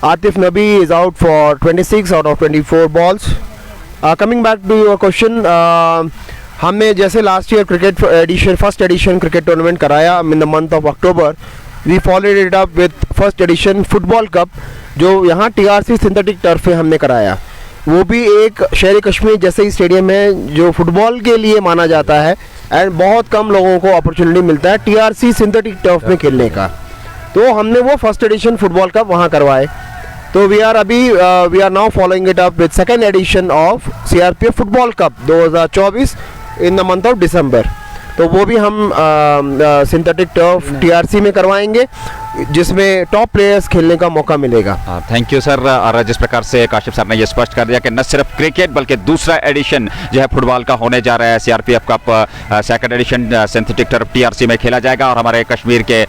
Atif Nabi is out for 26 out of 24 balls. Coming back to your question, हमने जैसे last year cricket edition, first edition cricket tournament कराया in the month of October, we followed it up with first edition football cup, जो यहाँ TRC synthetic turf पे हमने कराया. वो भी एक शहर कश्मीर जैसे ही स्टेडियम है जो फुटबॉल के लिए माना जाता है, एंड बहुत कम लोगों को अपॉर्चुनिटी मिलता है टीआरसी सिंथेटिक टर्फ में खेलने का. तो हमने वो फर्स्ट एडिशन फुटबॉल कप वहाँ करवाए. तो we are now following it up with second edition of CRPF football cup 2024 in the month of December. तो वो भी हम सिंथेटिक टर्फ टीआरसी में करवाएंगे, जिसमें टॉप प्लेयर्स खेलने का मौका मिलेगा. Thank you sir. और जिस प्रकार से काशिफ सर ने ये स्पष्ट कर दिया कि न सिर्फ क्रिकेट बल्कि दूसरा एडिशन जो है फुटबॉल का होने जा रहा है, CRPF cup second edition synthetic turf TRC में खेला जाएगा. और हमारे कश्मीर के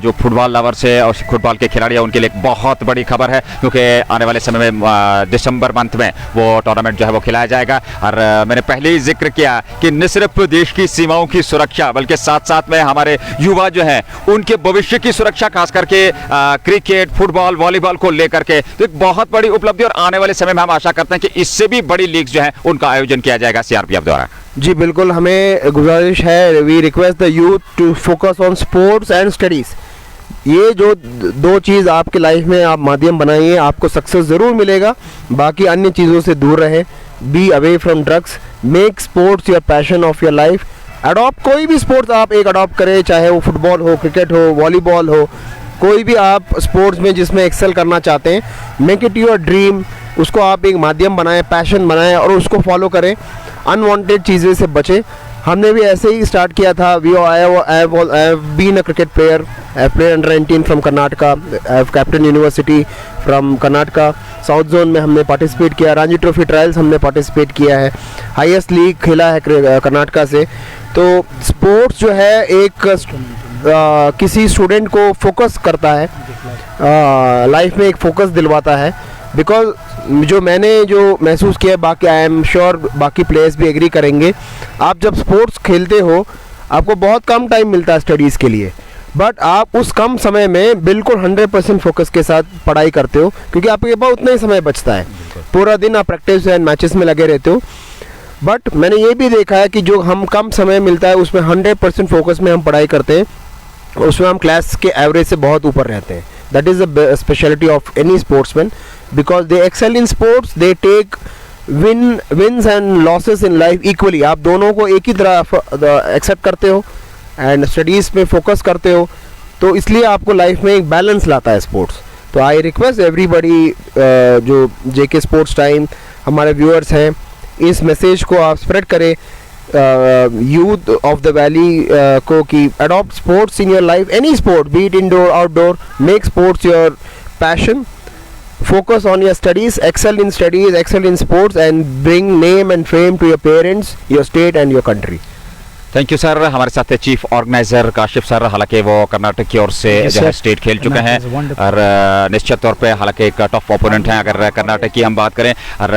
जो फुटबॉल लवर्स है और फुटबॉल के खिलाड़ी हैं उनके लिए एक बहुत बड़ी खबर है, क्योंकि आने वाले समय में दिसंबर मंथ में वो टूर्नामेंट जो है वो खिलाया जाएगा. और मैंने पहले ही जिक्र किया कि न सिर्फ देश की सीमाओं की सुरक्षा बल्कि साथ साथ में हमारे युवा जो हैं उनके भविष्य की सुरक्षा, खास करके क्रिकेट, फुटबॉल, वॉलीबॉल को लेकर के, तो एक बहुत बड़ी उपलब्धि. और आने वाले समय में हम आशा करते हैं कि इससे भी बड़ी लीग्स जो है उनका आयोजन किया जाएगा सीआरपीएफ द्वारा. जी बिल्कुल, हमें गुजारिश है, we request the youth to focus on sports and studies. ये जो 2 चीज़ आपके लाइफ में आप माध्यम बनाइए, आपको सक्सेस ज़रूर मिलेगा. बाकी अन्य चीज़ों से दूर रहे, be away from drugs, make sports your passion of your life. Adopt कोई भी स्पोर्ट्स आप एक अडॉप्ट करें, चाहे वो फुटबॉल हो, क्रिकेट हो, वॉलीबॉल हो, कोई भी आप स्पोर्ट्स में जिसमें एक्सेल करना चाहते हैं, मेक इट योर ड्रीम. उसको आप एक माध्यम बनाएं, पैशन बनाएं और उसको फॉलो करें. अनवांटेड चीज़ें से बचें. हमने भी ऐसे ही स्टार्ट किया था. I have been a cricket player. I have played under 19 from Karnataka. I have captained university from Karnataka. South zone में हमने पार्टिसिपेट किया. रणजी ट्रॉफी ट्रायल्स हमने पार्टिसिपेट किया है. हाईएस्ट लीग खेला है कर्नाटका से. तो स्पोर्ट्स जो है एक किसी स्टूडेंट को फोकस करता है, लाइफ में एक फोकस दिलवाता है. बिकॉज जो महसूस किया, बाकी आई एम श्योर बाकी प्लेयर्स भी एग्री करेंगे, आप जब स्पोर्ट्स खेलते हो आपको बहुत कम टाइम मिलता है स्टडीज़ के लिए, बट आप उस कम समय में बिल्कुल 100% फोकस के साथ पढ़ाई करते हो, क्योंकि आपके पास उतना ही समय बचता है. पूरा दिन आप प्रैक्टिस एंड मैचेस में लगे रहते हो. बट मैंने ये भी देखा है कि जो हम कम समय मिलता है उसमें 100% फोकस में हम पढ़ाई करते हैं, उसमें हम क्लास के एवरेज से बहुत ऊपर रहते हैं. That is the speciality of any sportsman, because they excel in sports, they take wins and losses in life equally. आप दोनों को एक ही तरह एक्सेप्ट करते हो एंड स्टडीज़ पे फोकस करते हो, तो इसलिए आपको लाइफ में एक बैलेंस लाता है स्पोर्ट्स. तो आई रिक्वेस्ट एवरीबडी, जो जेके स्पोर्ट्स टाइम हमारे व्यूअर्स हैं, इस मैसेज को आप स्प्रेड करें यूथ ऑफ द वैली को कि adopt sports in your life, any sport, B it indoor outdoor, make sports your passion, focus on your studies, excel in studies, excel in sports, and bring name and fame to your parents, your state and your country. Thank you sir. हमारे साथ chief organiser Kashif sir, हालांकि वो कर्नाटक की ओर से जो है state खेल चुके हैं और निश्चित तौर पे हालांकि एक टफ ओपोनेंट हैं अगर कर्नाटक की हम बात करें, और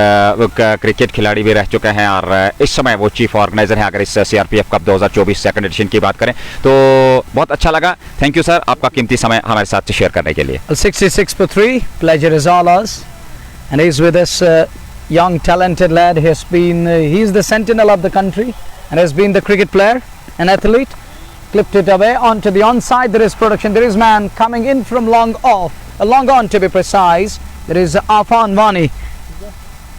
क्रिकेट खिलाड़ी भी रह चुके हैं और इस समय वो चीफ ऑर्गेनाइजर हैं। अगर इस CRPF कप 2024 सेकंड एडिशन की बात करें तो बहुत अच्छा लगा। थैंक यू सर आपका कीमती समय हमारे साथ शेयर करने के लिए। 66 for 3, pleasure is all ours. And he's with this young talented lad. He has been, he's the sentinel of the country and has been the cricket player, an athlete. Clipped it away onto the onside. There is production. There is man coming in from long off, long on to be precise. There is Afan Wani,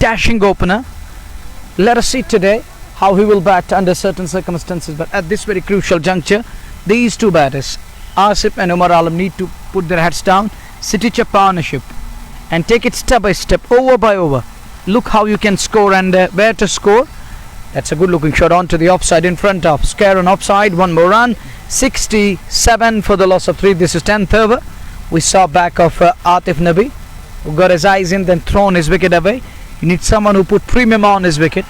dashing opener. Let us see today how he will bat under certain circumstances. But at this very crucial juncture, these two batters, Asif and Umar Alam, need to put their heads down, stitch a partnership, and take it step by step, over by over. Look how you can score and where to score. That's a good looking shot onto the offside in front of. Scare on offside, one more run. 67 for the loss of 3. This is 10th over. We saw back of Atif Nabi, who got his eyes in, then thrown his wicket away. You need someone who put premium on his wicket.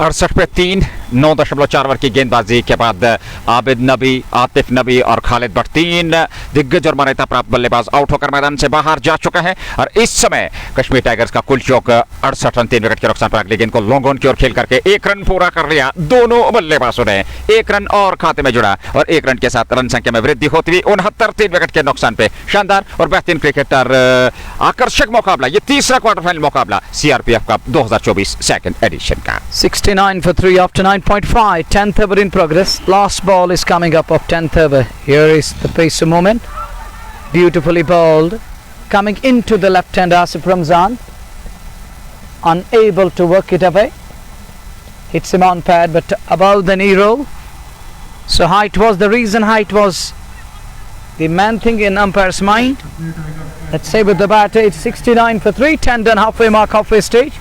68 पे 3, 9.4 over की गेंदबाजी के बाद आबिद नबी, आतिफ नबी और खालिद भट्ट 3 दिग्गज और मान्यता प्राप्त बल्लेबाज आउट होकर मैदान से बाहर जा चुके हैं। और इस समय कश्मीर टाइगर्स का कुल चौक 68 रन 3 विकेट के नुकसान पर अगली गेंद को लॉन्ग ऑन की ओर खेल करके 1 रन पूरा कर लिया। दोनों बल्लेबाजों ने 1 रन और खाते में जुड़ा और 1 रन के साथ रन संख्या में वृद्धि होती हुई 69 3 विकेट के नुकसान पे शानदार और बेहतरीन क्रिकेटर आकर्षक मुकाबला। ये तीसरा क्वार्टर फाइनल मुकाबला CRPF कप 2024 सेकंड एडिशन का। 69 for 3 after 9.5. 10th over in progress. Last ball is coming up of 10th over. Here is the pacer moment. Beautifully bowled. Coming into the left hand, Asif Ramzan. Unable to work it away. Hits him on pad, but above the knee roll. So height was the reason. Height was the main thing in umpire's mind. Let's say with the batter, it's 69 for 3. 10 done, halfway mark, halfway stage.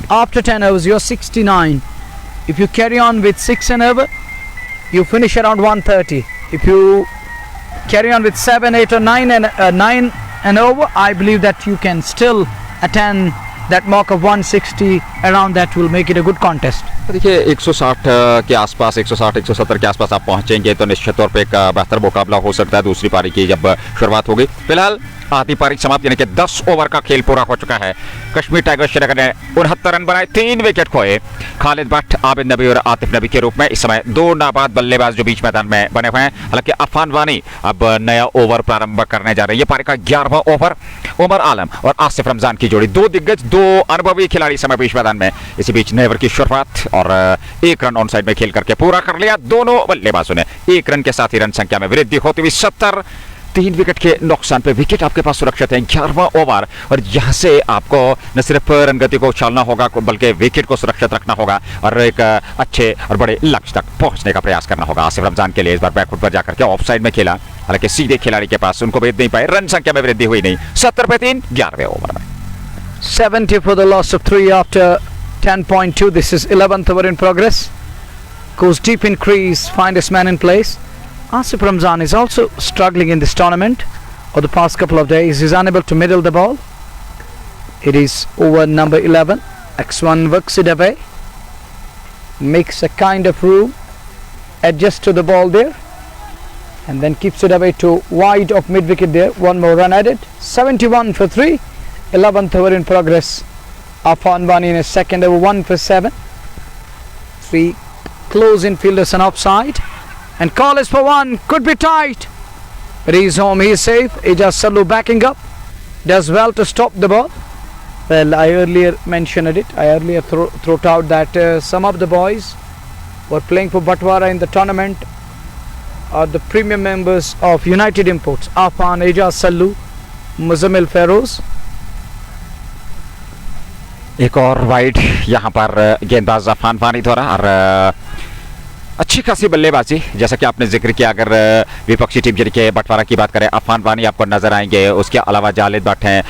After 10 overs, you're 69. If you carry on with 6 and over, you finish around 130. If you carry on with 7, 8 or 9 and over, I believe that you can still attain that mark of 160. Around that will make it a good contest. देखिए 160 के आसपास, 160 170 के आसपास आप पहुंचेंगे तो निश्चित तौर पे एक बेहतर मुकाबला हो सकता है दूसरी पारी की जब शुरुआत होगी। फिलहाल आधी पारी समाप्त यानी कि 10 ओवर का खेल पूरा हो चुका है। कश्मीर टाइगर्स श्रीनगर ने 69 रन बनाए, 3 विकेट खोए। खालिद भट्ट, आबिद नबी और आतिफ नबी के रूप में इस समय 2 नाबाद बल्लेबाज जो बीच मैदान में बने हुए हैं। हालांकि अफान वानी अब नया ओवर प्रारंभ करने जा रहे हैं। ये पारी का 11वां ओवर। उमर आलम और आसिफ रमजान की जोड़ी, 2 दिग्गज, 2 अनुभवी खिलाड़ी समय बीच मैदान में। इसी बीच नए ओवर की शुरुआत और 1 रन ऑन साइड में खेल करके पूरा कर लिया दोनों बल्लेबाजों ने। 1 रन के साथ ही रन संख्या में वृद्धि होती हुई 70, 3 विकेट के नुकसान पे विकेट आपके पास सुरक्षित है। 11वां ओवर और यहाँ से आपको न सिर्फ रनगति को उछालना होगा बल्कि विकेट को सुरक्षित रखना होगा और एक अच्छे और बड़े लक्ष्य तक पहुंचने का प्रयास करना होगा। आसिफ रमजान के लिए इस बार बैकफुट पर जाकर के ऑफ साइड में खेला, हालांकि सीधे खिलाड़ी के पास उनको भेज नहीं पाए, रन संख्या में वृद्धि हुई नहीं। 70 पे 3, 11वें ओवर में 70 for the loss of 3 after 10.2. This is 11th over in progress. Goes deep in crease, find his man in place. Asif Ramzan is also struggling in this tournament for the past couple of days. He's unable to middle the ball. It is over number 11. X1 works it away, makes a kind of room, adjusts to the ball there, and then keeps it away to wide of mid wicket there. One more run added. 71 for 3. 11th over in progress. Afan Wani in his second over, 1 for 7. 3 close infielders and offside. And call is for 1. Could be tight. But he's home. He's safe. Ijaz Sallu backing up. Does well to stop the ball. Well, I earlier mentioned it. I earlier threw out that some of the boys who are playing for Batwara in the tournament are the premium members of United Imports. Afan, Ijaz Sallu, Muzammil Feroz. एक और wide यहाँ पर गेंदबाज अफान वानी द्वारा और अच्छी खासी बल्लेबाजी, जैसा कि आपने जिक्र किया। अगर विपक्षी टीम यानी कि बटवारा की बात करें, अफान वानी आपको नजर आएंगे, उसके अलावा जालिद भट्ट हैं,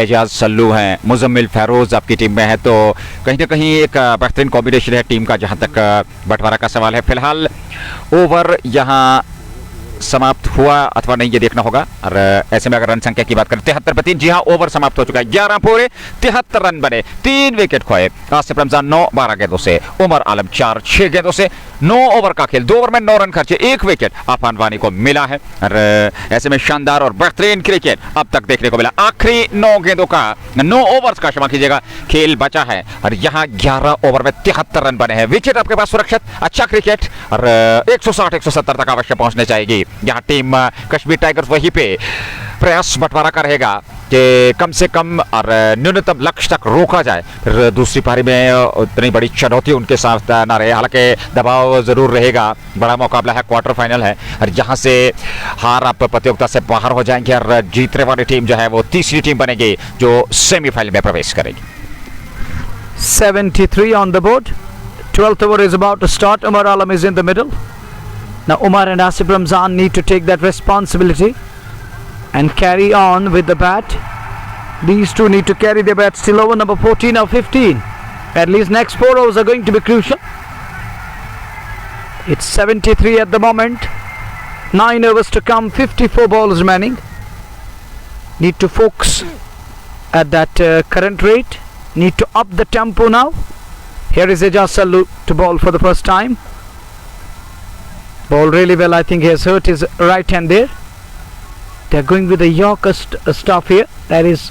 एजाज सल्लू हैं, मुजम्मिल फेरोज आपकी टीम में है, तो कहीं ना कहीं एक बेहतरीन कॉम्बिनेशन है टीम का जहां तक बटवारा का सवाल है। फिलहाल ओवर यहाँ समाप्त हुआ अथवा नहीं ये देखना होगा और ऐसे में अगर रन संख्या की बात करें 73 पे 3, जी हाँ ओवर समाप्त हो चुका है। 11 पूरे 73 रन बने, 3 विकेट खोए। आसिफ रमजान 9 12 गेंदों से, उमर आलम 4 6 गेंदों से, 9 ओवर का खेल, 2 ओवर में 9 रन खर्चे, 1 विकेट अफान वानी को मिला है। और ऐसे में शानदार और बेहतरीन क्रिकेट अब तक देखने को मिला। आखिरी 9 गेंदों का, 9 ओवर्स का क्षमा कीजिएगा, खेल बचा है और यहाँ 11 ओवर में 73 रन बने हैं। विकेट आपके पास सुरक्षित, अच्छा क्रिकेट और 160-170 तक अवश्य पहुंचने चाहिए। यहाँ टीम कश्मीर टाइगर्स वहीं पे प्रयास बंटवारा करेगा कि कम से कम और न्यूनतम लक्ष्य तक रोका जाए, फिर दूसरी पारी में उतनी बड़ी चुनौती उनके साथ ना रहे। हालांकि दबाव जरूर रहेगा, बड़ा मुकाबला है, क्वार्टर फाइनल है और यहाँ से हार आप प्रतियोगिता से बाहर हो जाएंगे और जीतने वाली टीम जो है वो तीसरी टीम बनेगी जो सेमीफाइनल में प्रवेश करेगी। 73 on the board. 12th over is about to start. Umar Alam is in the middle. Now Umar and Asif Ramzan need to take that responsibility and carry on with the bat. These two need to carry their bat till over number 14 or 15. At least next 4 overs are going to be crucial. It's 73 at the moment. 9 overs to come, 54 balls remaining. Need to focus at that current rate. Need to up the tempo now. Here is Ejaz Sallu to bowl for the first time. Ball really well. I think he has hurt his right hand there. They're going with the Yorker stuff here. That is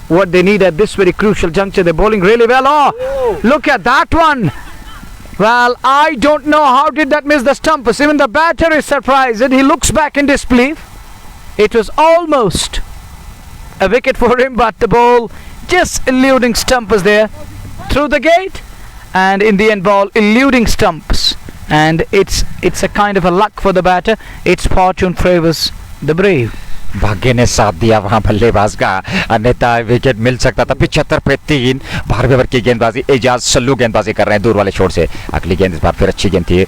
what they need at this very crucial juncture. They're bowling really well. Oh, look at that one. Well, I don't know how did that miss the stumpers. Even the batter is surprised. He looks back in disbelief. It was almost a wicket for him, but the ball just eluding stumpers there through the gate, and in the end ball eluding stumps, and it's a kind of a luck for the batter. Its fortune favors the brave. भाग्य ने साथ दिया वहां बल्लेबाज का, अन्यथा wicket मिल सकता था। 75 पे 3 12वें ओवर की गेंदबाजी, एजाज सल्लू गेंदबाजी कर रहे हैं दूर वाले छोर से। अगली गेंद इस बार फिर अच्छी गेंद थी,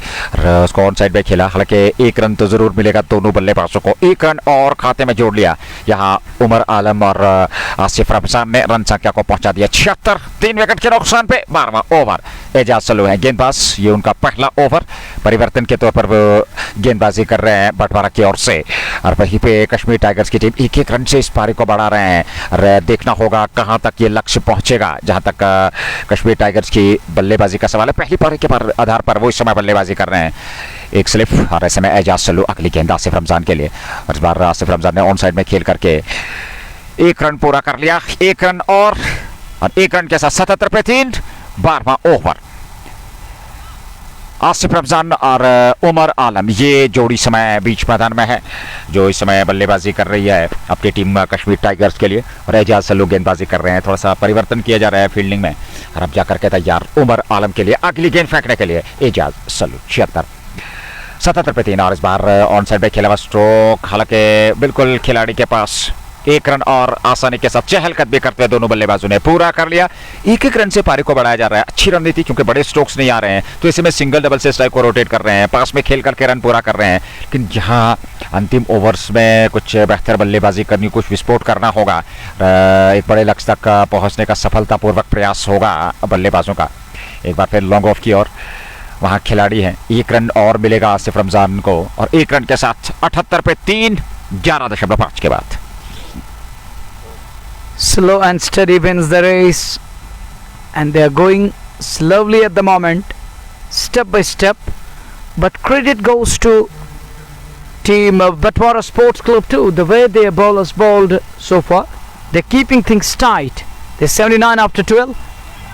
उसको ऑन साइड में खेला। हालांकि 1 रन तो जरूर मिलेगा दोनों बल्लेबाजों को। 1 रन और खाते में जोड़ लिया यहाँ उमर आलम और आसिफ रमजान ने रन संख्या को पहुंचा दिया 76। 3 विकेट के नुकसान पे 12वां ओवर। एजाज सल्लू है गेंदबाज, ये उनका पहला ओवर। परिवर्तन के तौर पर वो गेंदबाजी कर रहे हैं बंटवारा की ओर से, और वहीं पे कश्मीर टाइगर्स की टीम 1-1 रन से इस पारी को बढ़ा रहे हैं। और देखना होगा कहां तक ये लक्ष्य पहुंचेगा जहां तक कश्मीर टाइगर्स की बल्लेबाजी का सवाल है। पहली पारी के आधार पर वो इस समय बल्लेबाजी कर रहे हैं। एक स्लिप और ऐसे में एजाज सल्लू। अगली गेंद आसिफ रमजान के लिए, और इस बार आसिफ रमजान ने ऑन साइड में खेल करके 1 रन पूरा कर लिया। 1 रन और 1 रन के साथ 77 पे 3, 12वां ओवर। आसिफ रमजान और उमर आलम ये जोड़ी समय बीच मैदान में है जो इस समय बल्लेबाजी कर रही है अपनी टीम कश्मीर टाइगर्स के लिए, और एजाज सल्लू गेंदबाजी कर रहे हैं। थोड़ा सा परिवर्तन किया जा रहा है फील्डिंग में, और अब जाकर के तैयार उमर आलम के लिए अगली गेंद फेंकने के लिए एजाज सल्लू। 77 पे 3, और इस बार ऑन साइड में खेला हुआ स्ट्रोक। हालांकि बिल्कुल खिलाड़ी के पास 1 रन और आसानी के साथ चहलकदमी करते हुए दोनों बल्लेबाजों ने पूरा कर लिया। 1-1 रन से पारी को बढ़ाया जा रहा है। अच्छी रणनीति, क्योंकि बड़े स्ट्रोक्स नहीं आ रहे हैं तो इसी में सिंगल डबल से स्ट्राइक को रोटेट कर रहे हैं, पास में खेल करके रन पूरा कर रहे हैं। लेकिन जहां अंतिम ओवर्स में कुछ बेहतर बल्लेबाजी करनी, कुछ विस्फोट करना होगा, एक बड़े लक्ष्य तक पहुंचने का सफलतापूर्वक प्रयास होगा बल्लेबाजों का। एक बार फिर लॉन्ग ऑफ की ओर, वहां खिलाड़ी हैं। 1 रन और मिलेगा आसिफ रमजान को, और 1 रन के साथ 78 पे 3, 11.5 के बाद। Slow and steady wins the race, and they are going slowly at the moment, step by step, but credit goes to team of Batwara Sports Club too. The way their bowlers bowled so far, they're keeping things tight. They're 79 after 12,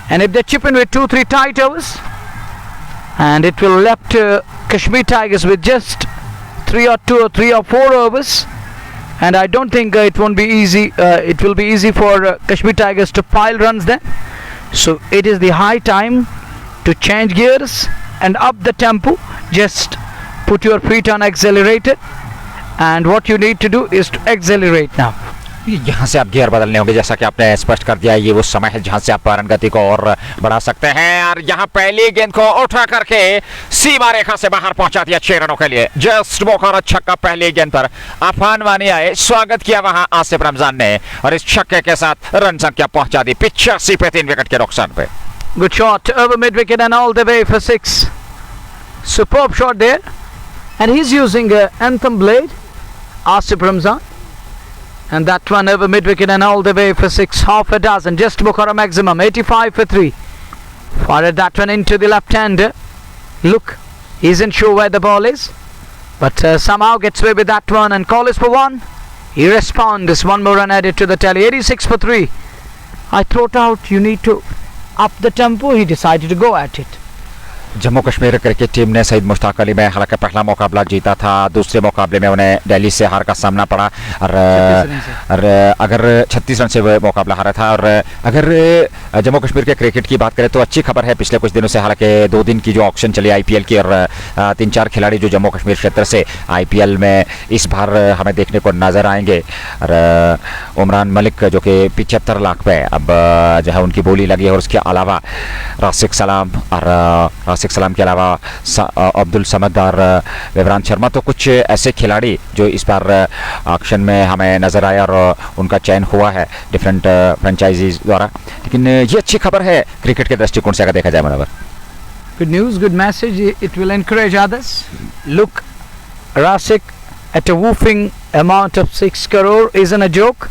and if they chip in with 2-3 tight overs, and it will left Kashmir Tigers with just 3 or 4 overs. And I don't think it won't be easy. It will be easy for Kashmir Tigers to pile runs then. So it is the high time to change gears and up the tempo. Just put your feet on accelerator, and what you need to do is to accelerate now. यहाँ से आप gear बदलने होंगे, जैसा कि आपने स्पष्ट कर दिया। ये वो समय है जहां से आप रन गति को और बढ़ा सकते हैं, और यहाँ पहली गेंद को उठा करके सीमा रेखा से बाहर पहुंचा दिया 6 रनों के लिए। जस्ट मौका छक्का पहली गेंद पर अफान वानी आए, स्वागत किया वहां आसिफ रमजान ने, और इस छक्के के साथ रन संख्या पहुंचा दी 85 पे 3 विकेट के नुकसान पे। Good shot over mid wicket and all the way for 6. Superb shot there, and he's using anthem blade, Asif Ramzan. And that one over mid-wicket and all the way for 6. Half a dozen. Just Bukhara maximum. 85 for 3. Fired that one into the left-hander. Look He isn't sure where the ball is, but somehow gets away with that one, and call is for one. He responds. One more run added to the tally. 86 for 3. I thought out you need to up the tempo. He decided to go at it. Jammu Kashmir cricket team ने सईद मुश्ताक अली में हालांकि पहला मुकाबला जीता था, दूसरे मुकाबले में उन्हें दिल्ली से हार का सामना पड़ा और अगर 36 रन से वो मुकाबला हारा था। और अगर जम्मू कश्मीर के क्रिकेट की बात करें तो अच्छी खबर है पिछले कुछ दिनों से, हालांकि 2 दिन की जो ऑक्शन चली आईपीएल की और 3-4 खिलाड़ी जो जम्मू कश्मीर क्षेत्र से आईपीएल में इस बार हमें देखने को नज़र आएंगे। और उमरान मलिक जो कि 75 लाख पे अब जो है उनकी बोली लगी है, और उसके अलावा राशिक सलाम के अलावा अब्दुल समद और विवरान शर्मा, तो कुछ ऐसे खिलाड़ी जो इस बार ऑक्शन में हमें नज़र आया और उनका चयन हुआ है डिफरेंट फ्रेंचाइजीज द्वारा। लेकिन ये अच्छी खबर है क्रिकेट के दृष्टिकोण से अगर देखा जाए। Manoeuvre, Good news, good message. It will encourage others. Look, Rasik at a whooping amount of 6 crore isn't a joke,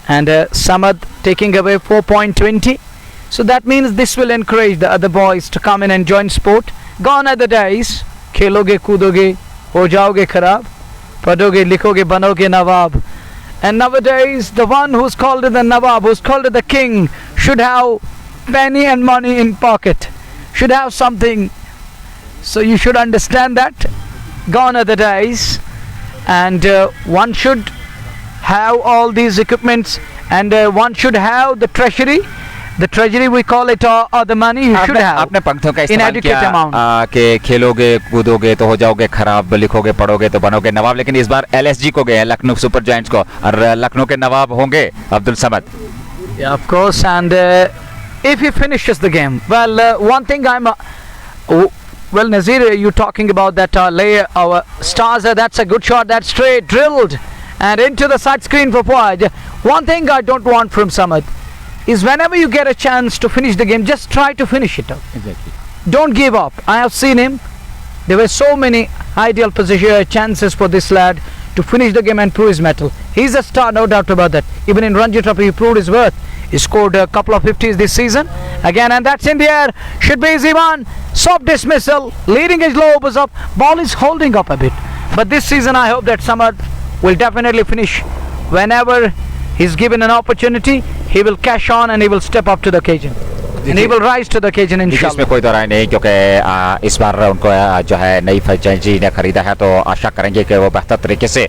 and Samad taking away 4.20. So that means this will encourage the other boys to come in and join sport. Gone are the days, खेलोगे कूदोगे हो जाओगे खराब, पढ़ोगे लिखोगे बनोगे नवाब. And nowadays the one who's called it the Nawab, who's called it the king, should have penny and money in pocket, should have something. So you should understand that. Gone are the days, and one should have all these equipments, and one should have the treasury. The treasury we call it, or the money you should have आपने पंक्तियों का in इस्तेमाल adequate किया amount. कि खेलोगे कूदोगे तो हो जाओगे खराब, लिखोगे पढ़ोगे तो बनोगे नवाब, लेकिन इस बार एलएसजी को गए लखनऊ सुपर जायंट्स को, और लखनऊ के नवाब होंगे Abdul Samad. Yeah, of course, and if he finishes the game, well, one thing well, Nazir, you talking about that layer, our stars, that's a good shot, that's straight, drilled, and into the side screen for Fawad. One thing I don't want from Samad is whenever you get a chance to finish the game, just try to finish it up. Exactly. Don't give up. I have seen him. There were so many ideal chances for this lad to finish the game and prove his mettle. He's a star, no doubt about that. Even in Ranji Trophy, he proved his worth. He scored a couple of 50s this season again, and that's in the air. Should be easy one. Soft dismissal. Leading his low was up. Ball is holding up a bit. But this season, I hope that Samad will definitely finish. Whenever he's given an opportunity, he will cash on and he will step up to the occasion. And he will rise to the occasion, inshallah. इसमें कोई दो राय नहीं, क्योंकि इस बार उनको जो है नई फ्रेंचाइजी ने खरीदा है, तो आशा करेंगे कि वो बेहतर तरीके से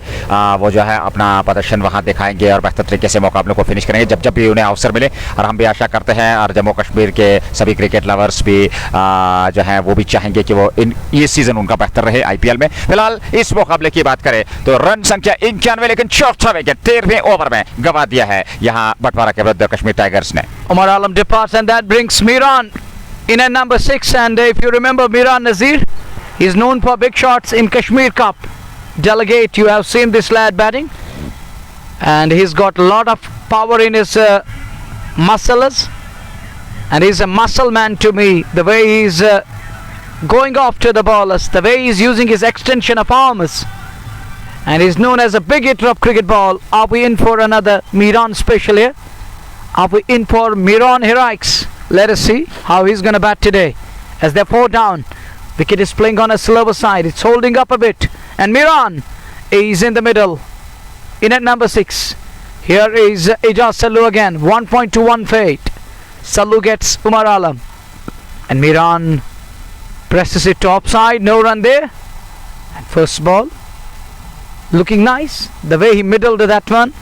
वो जो है अपना प्रदर्शन वहां दिखाएंगे और बेहतर तरीके से मुकाबलों को फिनिश करेंगे जब जब भी उन्हें अवसर मिले। और हम भी आशा करते हैं, और जम्मू कश्मीर के सभी क्रिकेट लवर्स भी जो है वो भी चाहेंगे कि वो ये सीजन उनका बेहतर रहे आईपीएल में। फिलहाल इस मुकाबले की बात करें तो रन संख्या 91, लेकिन चौथा विकेट 13वें ओवर में गंवा दिया है यहाँ बंटवारा के विरुद्ध कश्मीर टाइगर्स ने। Umar Alam departs, and that brings Miran in at number 6. And if you remember Miran Nazir, he's known for big shots in Kashmir Cup. Delegate, you have seen this lad batting, and he's got a lot of power in his muscles, and he's a muscle man to me. The way he's going after the ballers, the way he's using his extension of arms, and he's known as a big hitter of cricket ball. Are we in for another Miran special here? Are we in for Miran heroics? Let us see how he's going to bat today. As they're 4 down, wicket is playing on a slower side. It's holding up a bit. And Miran is in the middle. In at number 6. Here is Ijaz Sallu again. 1.21 fade. Sallu gets Umar Alam. And Miran presses it to offside. No run there. And first ball. Looking nice. The way he middled that one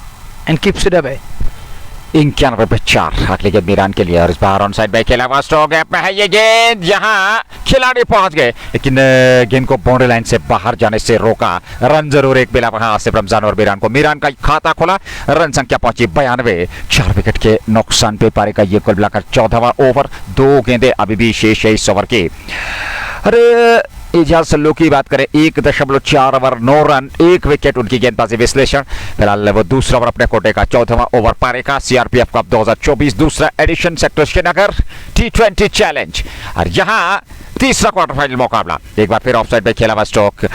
and keeps it away. 91 पे 4 अगली गेंद मीरान के लिए, और इस बार on side पे खेला हुआ स्ट्रोक गैप में है ये गेंद, यहाँ खिलाड़ी पहुंच गए लेकिन गेंद को बाउंड्री लाइन से बाहर जाने से रोका। रन जरूर एक मिला वहां आसिफ रमजान और मीरान को। मीरान का खाता खोला, रन संख्या पहुंची 92। 4 विकेट के नुकसान पे पारी का ये कुल मिलाकर 14वां ओवर। 2 गेंदें अभी भी शेष है इस ओवर की। अरे इजाज सल्लू की बात करें 1.4 ओवर 9 रन 1 विकेट उनकी गेंदबाजी विश्लेषण। फिलहाल वो दूसरा ओवर अपने कोटे का 14वां ओवर पारी का। सीआरपीएफ कप 2024 दूसरा addition sector Srinagar T20 challenge, और यहाँ तीसरा क्वार्टर फाइनल मुकाबला। एक बार फिर ऑफसाइड पे खेला हुआ स्ट्रोक,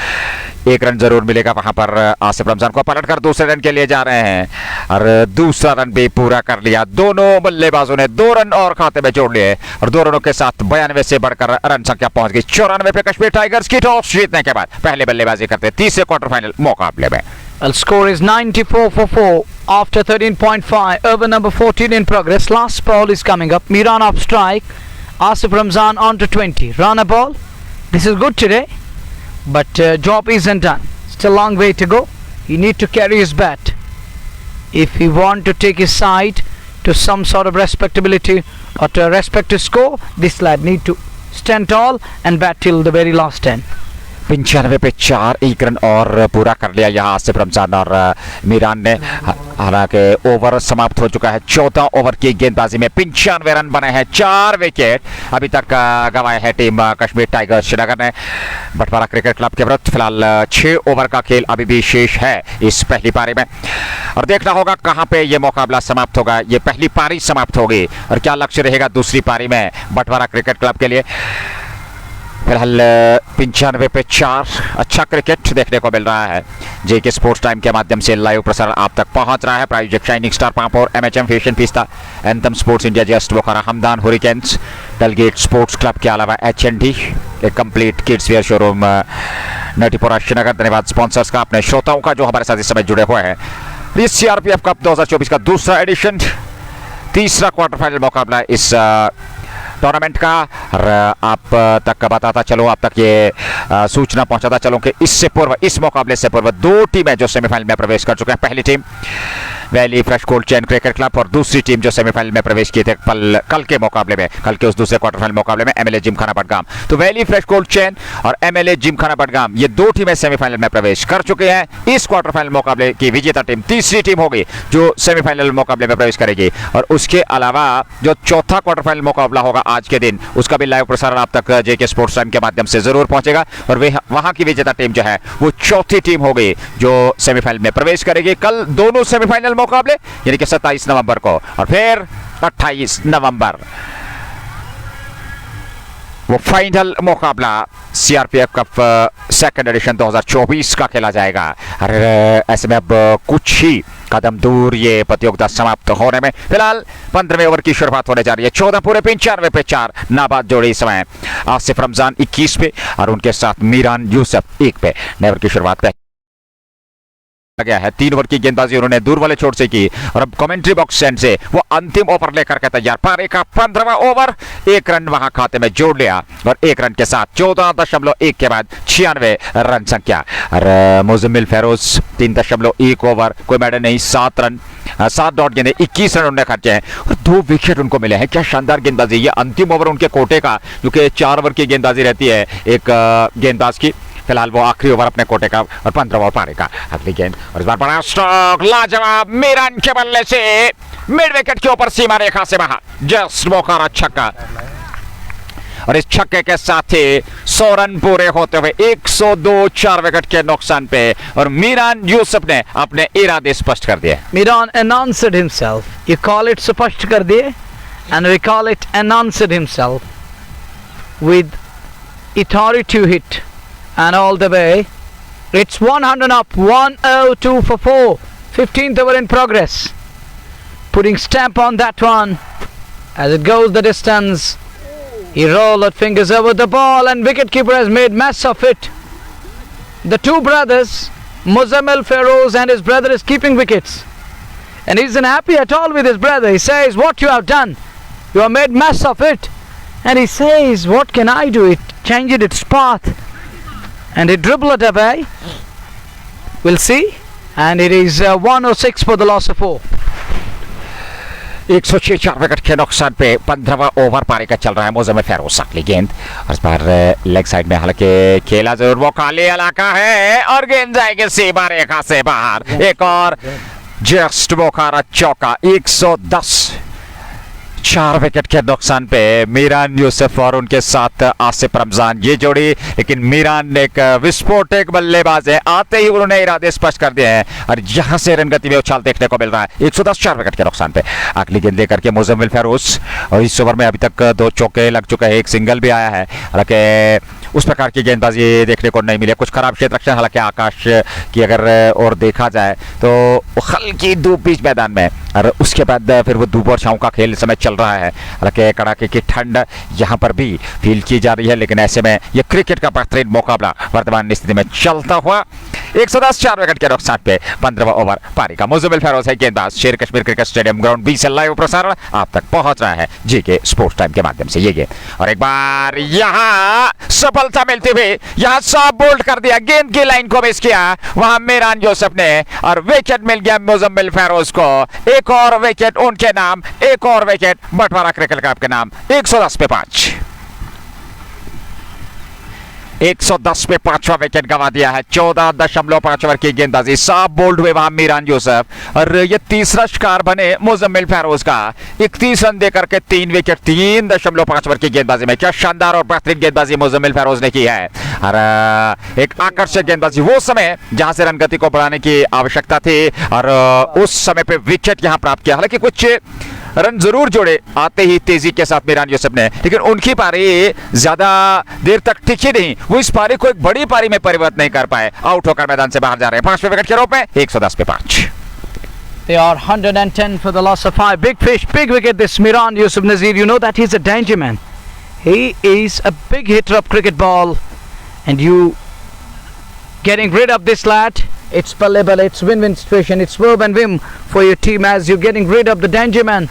एक रन जरूर मिलेगा वहां पर आसिफ रमजान को। पलट कर दूसरे रन के लिए जा रहे हैं और दूसरा रन भी पूरा कर लिया। दोनों बल्लेबाजों ने 2 रन और खाते में जोड़ लिए और 2 रनों के साथ 92 से बढ़कर रन संख्या पहुंच गई 94 पे कश्मीर टाइगर्स की टॉस जीतने के बाद पहले बल्लेबाजी करते तीसरे क्वार्टर फाइनल मुकाबले में। Well, score is 94 for 4 after 13.5. Over number 14 in progress. Last ball is coming up. Miran off strike. Asif Ramzan on to 20. Run a ball. This is good today, but job isn't done. Still a long way to go. He need to carry his bat if he want to take his side to some sort of respectability or to a respected score. This lad need to stand tall and bat till the very last end. 95 पे 4 1 run और पूरा कर लिया यहाँ आसिफ रमजान और मीरान ने। हालांकि over समाप्त हो चुका है। 14 ओवर की गेंदबाजी में 95 रन बने हैं, 4 विकेट अभी तक गंवाए है टीम कश्मीर टाइगर्स श्रीनगर ने बटवारा क्रिकेट क्लब के विरुद्ध। फिलहाल 6 ओवर का खेल अभी भी शेष है इस पहली पारी में और देखना होगा कहां पे ये मुकाबला समाप्त होगा। ये पहली पारी समाप्त होगी और क्या लक्ष्य रहेगा दूसरी पारी में बटवारा क्रिकेट क्लब के लिए। फिलहाल 95 पे 4 अच्छा क्रिकेट देखने को मिल रहा है। जेके स्पोर्ट्स टाइम के माध्यम से लाइव प्रसारण आप तक पहुंच रहा है। प्रायोजक shining star Pampore, MHM fashion Pista, anthem sports India, just Bokaro, Hamdan hurricanes, tailgate sports club के अलावा एचएनडी, एक complete kids wear showroom Natipora Srinagar. धन्यवाद स्पॉन्सर्स का, अपने श्रोताओं का जो हमारे साथ इस समय जुड़े हुए हैं। इस सीआरपीएफ कप 2024 का दूसरा एडिशन, तीसरा क्वार्टर फाइनल मुकाबला इस टूर्नामेंट का। और आप तक बताता चलो, आप तक ये सूचना पहुंचाता चलो कि इससे पूर्व, इस मुकाबले से पूर्व 2 टीमें जो सेमीफाइनल में प्रवेश कर चुके हैं। पहली team valley fresh cold chain cricket club और दूसरी टीम जो सेमीफाइनल में प्रवेश किए थे कल के मुकाबले में, कल के उस दूसरे क्वार्टर फाइनल मुकाबले में एमएलए जिमखाना बडगाम। तो वैली फ्रेश कोल्ड चेन और एमएलए जिमखाना बडगाम ये 2 टीमें सेमीफाइनल में प्रवेश कर चुके हैं। इस क्वार्टर फाइनल मुकाबले की विजेता टीम तीसरी टीम होगी जो सेमीफाइनल मुकाबले में प्रवेश करेगी और उसके अलावा जो चौथा क्वार्टर फाइनल मुकाबला होगा आज के दिन, उसका भी लाइव प्रसारण आप तक जेके स्पोर्ट्स टाइम के माध्यम से जरूर पहुंचेगा और वहां की विजेता टीम जो है वो चौथी टीम होगी जो सेमीफाइनल में प्रवेश करेगी। कल दोनों सेमीफाइनल मुकाबले यानी कि 27 नवंबर को और फिर 28 नवंबर वो फाइनल मुकाबला सीआरपीएफ कप सेकंड एडिशन 2024 का खेला जाएगा। और ऐसे में अब कुछ ही कदम दूर ये प्रतियोगिता समाप्त होने में। फिलहाल 15वें ओवर की शुरुआत होने जा रही है। 14 पूरे 95 पे 4 नाबाद जोड़ी इस समय आसिफ रमजान 21 पे और उनके साथ मीरान यूसुफ 1 पे। नए ओवर की शुरुआत गया है। 3 ओवर की गेंदबाजी उन्होंने दूर वाले छोर से की और अब कमेंट्री बॉक्स एंड से वो अंतिम ओवर लेकर के तैयार। पारी का 15वां ओवर, 1 रन वहां खाते में जोड़ लिया और 1 रन के साथ 14.1 के बाद 96 रन संख्या। और मुजम्मिल फेरोज 3.1 ओवर, कोई मैडल नहीं, 7 रन, 7 डॉट गेंदे, 21 रन उन्होंने खर्चे हैं और 2 विकेट उनको मिले हैं। क्या शानदार गेंदबाजी। ये अंतिम ओवर उनके कोटे का, जो कि 4 ओवर की गेंदबाजी रहती है एक गेंदबाज की। फिलहाल वो आखिरी ओवर अपने कोटे का और 15वां पारी का अगली गेंद और इस बार बड़ा स्ट्रोक लाजवाब मीरान के बल्ले से मिड विकेट के ऊपर सीमा रेखा से बाहर, जस्ट बोकारो छक्का और इस छक्के के साथ ही 100 रन पूरे होते हुए 102 4 विकेट के नुकसान पे और मीरान यूसुफ ने अपने इरादे स्पष्ट कर दिए। Miran announced himself. You call it स्पष्ट कर दिए and we call it announced himself with authority to hit. And all the way, it's 100 up, 102 for 4, 15th over in progress. Putting stamp on that one as it goes the distance. He rolled her fingers over the ball and wicketkeeper has made mess of it. The 2 brothers, Muzammil Feroz and his brother, is keeping wickets. And he isn't happy at all with his brother. He says, what you have done? You have made mess of it. And he says, what can I do? It changed its path. And he dribbled it away. We'll see. And it is 106 for the loss of 4. 106 4 wicket के नुकसान पे 15वां over पारी का चल रहा है। मुजम्मिल फेरोज अगली गेंद और इस बार लेग साइड में, हालांकि खेला जरूर वो खाली इलाका है और गेंद जाएगी सीमा रेखा से बाहर। एक और जस्ट बोकारो चौका। 110 4 विकेट के नुकसान पे मीरान यूसुफ और उनके साथ आसिफ रमजान ये जोड़ी। लेकिन मीरान एक विस्फोटक बल्लेबाज है, आते ही उन्होंने इरादे स्पष्ट कर दिए हैं और यहां से रनगति में उछाल देखने को मिल रहा है। 110 4 विकेट के नुकसान पे अगली गेंद लेकर के मुजम्मिल फेरोज और इस ओवर में अभी तक 2 चौके लग चुके हैं, 1 सिंगल भी आया है। हालांकि उस प्रकार की गेंदबाजी देखने को नहीं मिली। कुछ खराब क्षेत्र, हालांकि आकाश की अगर और देखा जाए तो हल्की धूप बीच मैदान में, और उसके बाद फिर वो धूप और छांव का खेल इस समय चल रहा है। हालांकि कड़ाके की ठंड यहाँ पर भी फील की जा रही है, लेकिन ऐसे में ये क्रिकेट का बेहतरीन मुकाबला वर्तमान स्थिति में चलता हुआ 110 4 विकेट के नुकसान पे 15वां ओवर पारी का। मुजम्मिल फेरोज है गेंदबाज। Sher Kashmir cricket stadium ground B से लाइव प्रसारण आप तक पहुंच रहा है जीके स्पोर्ट्स टाइम के माध्यम से। ये गेंद और एक बार यहाँ सफलता मिलते हुए यहाँ सॉफ्ट बोल्ड कर दिया, गेंद की लाइन को मिस किया वहां मेहरान जोसेफ ने, और विकेट मिल गया मुजम्मिल फेरोज को। एक और विकेट उनके नाम, एक और विकेट बटवारा क्रिकेट क्लब के नाम। 110 पे 5, 110 पे 5वां विकेट गंवा दिया है। 14.5 ओवर की गेंदबाजी, सॉफ्ट बोल्ड हुए वहां मीरान जोसेफ, और ये तीसरा शिकार बने मुजम्मिल फेरोज का। 31 रन देकर के 3 विकेट 3.5 ओवर की गेंदबाजी में। क्या शानदार और बेहतरीन गेंदबाजी मुजम्मिल फेरोज ने की है, और एक आकर्षक गेंदबाजी वो समय जहां से रनगति को बढ़ाने की आवश्यकता थी, और उस समय पे विकेट यहां प्राप्त किया। हालांकि कुछ रन जरूर जोड़े आते ही तेजी के साथ मीरान जोसेफ ने, लेकिन उनकी पारी ज्यादा देर तक टिकी नहीं। वो इस पारी को एक बड़ी पारी में परिवर्तित नहीं कर पाए, आउट होकर मैदान से बाहर जा रहे हैं 5वें विकेट के रूप में। 110 पे 5। They are 110 for the loss of 5. Big fish, big wicket this Miran Yusuf Nazir. You know that he's a danger man. He is a big hitter of cricket ball, and you getting rid of this lad, it's palle, it's win-win situation. It's verb and vim for your team as you're getting rid of the danger man.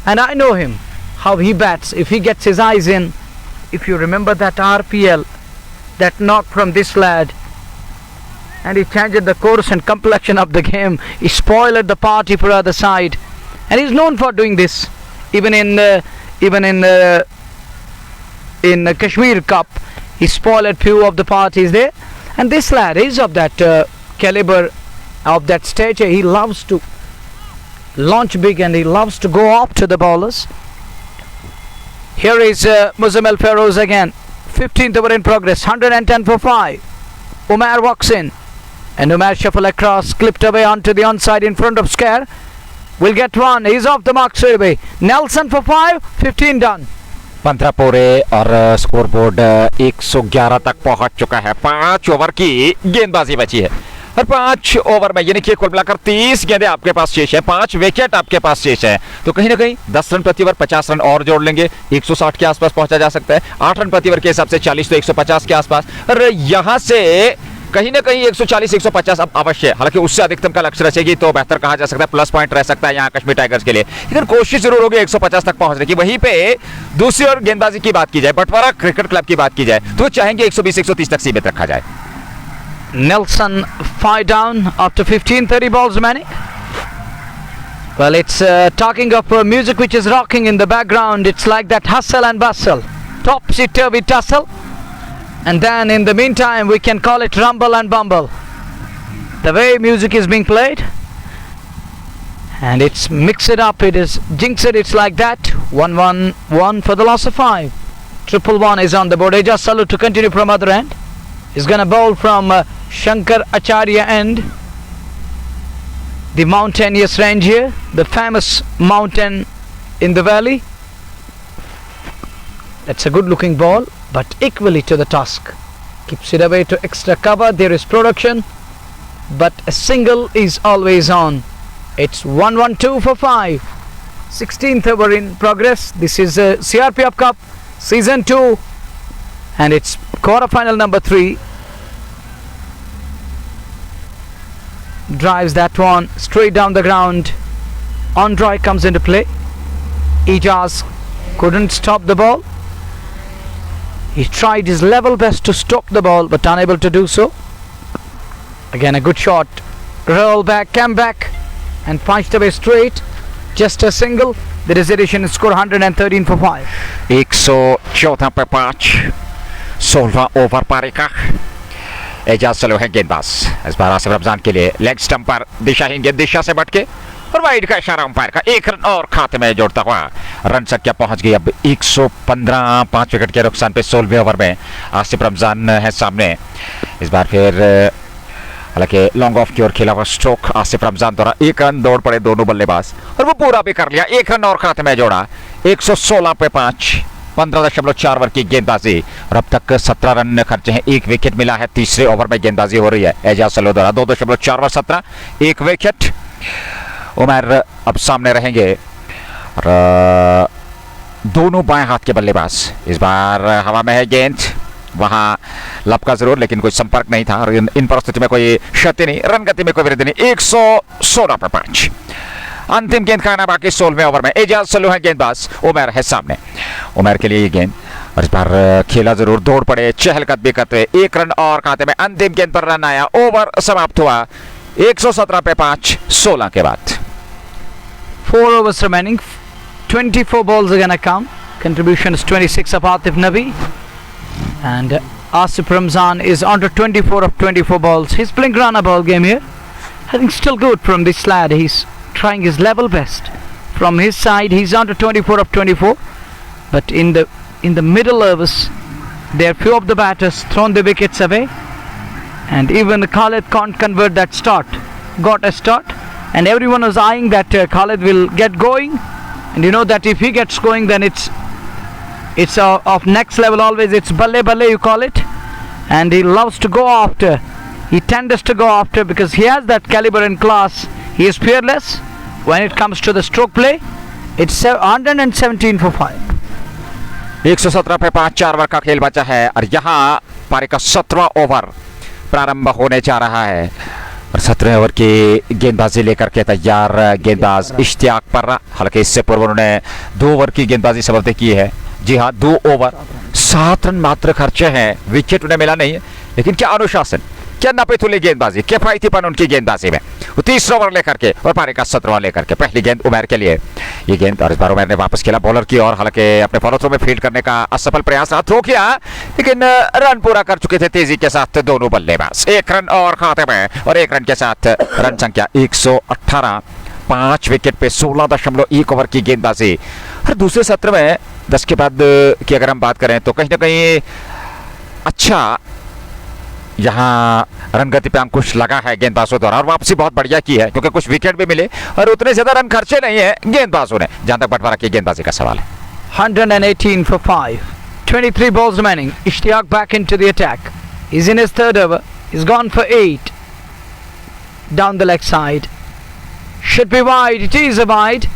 And I know him, how he bats. If he gets his eyes in, if you remember that RPL, that knock from this lad, and he changed the course and complexion of the game. He spoiled the party for other side, and he's known for doing this. Even in the Kashmir Cup, he spoiled few of the parties there. And this lad is of that caliber, of that stature. He loves to launch big, and he loves to go up to the bowlers. Here is Muzammil Feroz again. 15th over in progress. 110 for 5. Umar walks in, and Umar shuffle across, clipped away onto the onside in front of Scare. Will get one. He's off the mark straight away. Nelson for 5. 15 done. 15 पूरे, और score board 111 तक पहुंच चुका है। 5 over की गेंदबाजी बची है, और 5 ओवर में यानी कि कुल मिलाकर 30 गेंदें आपके पास शेष है, 5 विकेट आपके पास शेष है। तो कहीं ना कहीं 10 रन प्रति ओवर, 50 रन और जोड़ लेंगे, 160 के आसपास पहुंचा जा सकता है। 8 रन प्रति ओवर के हिसाब से 40, तो 150 के आसपास, और यहां से कहीं ना कहीं 140 150 अब अवश्य, हालांकि उससे अधिकतम का लक्ष्य रचेगी तो बेहतर कहा जा सकता है, प्लस पॉइंट रह सकता है यहाँ कश्मीर टाइगर्स के लिए। लेकिन कोशिश जरूर होगी 150 तक पहुंचने की। वहीं पे दूसरी ओर गेंदबाजी की बात की जाए, बटवारा क्रिकेट क्लब की बात की जाए, तो चाहेंगे 120 130 तक सीमित रखा जाए। Nelson 5 down after 15-30 balls remaining. Well, it's talking of music which is rocking in the background. It's like that hustle and bustle, topsy-turvy tussle, and then in the meantime we can call it rumble and bumble. The way music is being played, and it's mixed up, it is jinxed, it's like that. 1-1-1 for the loss of 5. 1-1 is on the board. Ejaz Salu to continue from other end. He's gonna bowl from Shankar Acharya end, the mountainous range here, the famous mountain in the valley. That's a good looking ball, but equally to the task. Keeps it away to extra cover. There is production, but a single is always on. It's 1-1-2 for 5. 16th over in progress. This is CRPF Cup Season 2, and it's quarter-final number 3. Drives that one straight down the ground. Androy comes into play. Ejaz couldn't stop the ball. He tried his level best to stop the ball, but unable to do so. Again a good shot. Roll back, came back, and punched away straight. Just a single. The resolution score 113 for 5. 114 पे 5, 16वां over पारी का। एजाज सलो है गेंदबाज। इस बार आसिफ रमजान के लिए leg stump पर दिशाहीन गेंद दिशा से भटके, और वाइड का इशारा अंपायर का। 1 रन और खाते में जोड़ता हुआ रन संख्या पहुंच गई अब 115। 5 विकेट के नुकसान पे 16वें ओवर में आसिफ रमजान है सामने। इस बार फिर हालांकि लॉन्ग ऑफ की ओर खेला हुआ स्ट्रोक आसिफ रमजान द्वारा। 1 रन दौड़ पड़े दोनों बल्लेबाज, और वो पूरा भी कर लिया। 1 रन और खाते में जोड़ा। 116 पे 5, 15.4 ओवर की गेंदबाजी और अब तक 17 रन खर्चे हैं, 1 विकेट मिला है। तीसरे ओवर में गेंदबाजी हो रही है एजाज सलो द्वारा। 2.4 ओवर 17, 1 विकेट। उमर अब सामने रहेंगे और दोनों बाएं हाथ के बल्लेबाज। इस बार हवा में है गेंद, वहां लपका जरूर लेकिन कोई संपर्क नहीं था और इन परिस्थिति में कोई क्षति नहीं, रन गति में कोई वृद्धि नहीं। 116 पर 5। अंतिम गेंद खाना बाकी 16वें ओवर में। एजाज सलो है गेंदबाज, उमर है सामने। उमर के लिए ये गेंद और इस बार खेला जरूर, दौड़ पड़े, चहलकदमी करते, 1 रन और खाते में। अंतिम गेंद पर रन आया, ओवर समाप्त हुआ 117 पे 5, 16 के बाद। 4 overs remaining, 24 balls are gonna count. Contribution is 26 of Atif Nabi, and Asif Ramzan is under 24 of 24 balls. He's playing run a ball game here. I think still good from this lad. He's trying his level best. From his side, he's under 24 of 24. But in the middle overs, there few of the batters thrown the wickets away, and even Khalid can't convert that start. Got a start, and everyone was eyeing that Khalid will get going, and you know that if he gets going, then it's of next level always. It's balle balle, you call it, and he loves to go after. He tends to go after because he has that caliber and class. He is fearless when it comes to the stroke play. It's 117 for 5. 117 पे 5, 4 over का खेल बचा है और यहाँ पारी का 17वां over प्रारंभ होने जा रहा है और 17वें ओवर की गेंदबाजी लेकर के तैयार गेंदबाज इश्तियाक पर्रा। हालांकि इससे पूर्व उन्होंने 2 ओवर की गेंदबाजी सबसे की है। जी हाँ, 2 ओवर 7 रन मात्र खर्चे हैं, विकेट उन्हें मिला नहीं है, लेकिन क्या अनुशासन, क्या नपेतुली गेंदबाजी, किफायतीपन उनकी गेंदबाजी में। वो 30 ओवर लेकर के और पारी का 17वां लेकर के। पहली गेंद उमर के लिए, ये गेंद और इस बार उमर ने वापस खेला बॉलर की और, हालांकि अपने फॉलो थ्रो में फील्ड करने का असफल प्रयास रहा, थ्रो किया लेकिन रन पूरा कर चुके थे तेजी के साथ दोनों बल्लेबाज। 1 रन और खाते में और 1 रन के साथ रन संख्या 118, 5 विकेट पे 16.1 ओवर की गेंदबाजी। और दूसरे सत्र में 10 के बाद की अगर हम बात करें तो कहीं ना कहीं अच्छा यहाँ रनगति पे अंकुश लगा है गेंदबाजों द्वारा और वापसी बहुत बढ़िया की है क्योंकि कुछ विकेट भी मिले और उतने ज्यादा रन खर्चे नहीं है गेंदबाजों ने, जहां तक बंटवारा की गेंदबाजी का सवाल है। 118 for 5. 23 balls remaining. Ishtiaq back into the attack. He's in his third over. He's gone for 8. Down the leg side. Should be wide. It is a wide.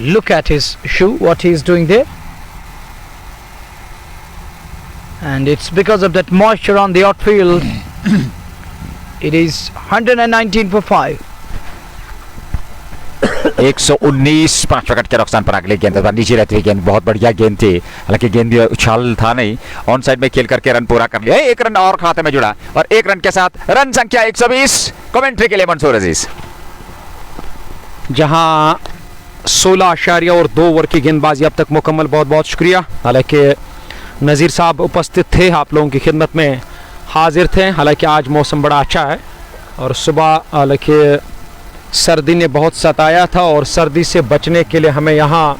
Look at his shoe, what he's doing there. And it's because of that moisture on the outfield. It is 119 for 5. 119, 5 wicket के नुकसान पर अगली गेंद नीचे रहती हुई गेंद बहुत बढ़िया गेंद थी, हालांकि गेंद उछाल था नहीं, ऑन साइड में खेल करके रन पूरा कर लिया। 1 रन और खाते में जुड़ा और 1 रन के साथ रन संख्या 120। कमेंट्री के लिए मंसूर अजीज। जहां 16.2 ओवर की गेंदबाजी अब तक मुकम्मल। बहुत बहुत शुक्रिया। हालांकि नज़ीर साहब उपस्थित थे, आप लोगों की खिदमत में हाजिर थे। हालांकि आज मौसम बड़ा अच्छा है और सुबह हालांकि सर्दी ने बहुत सताया था और सर्दी से बचने के लिए हमें यहाँ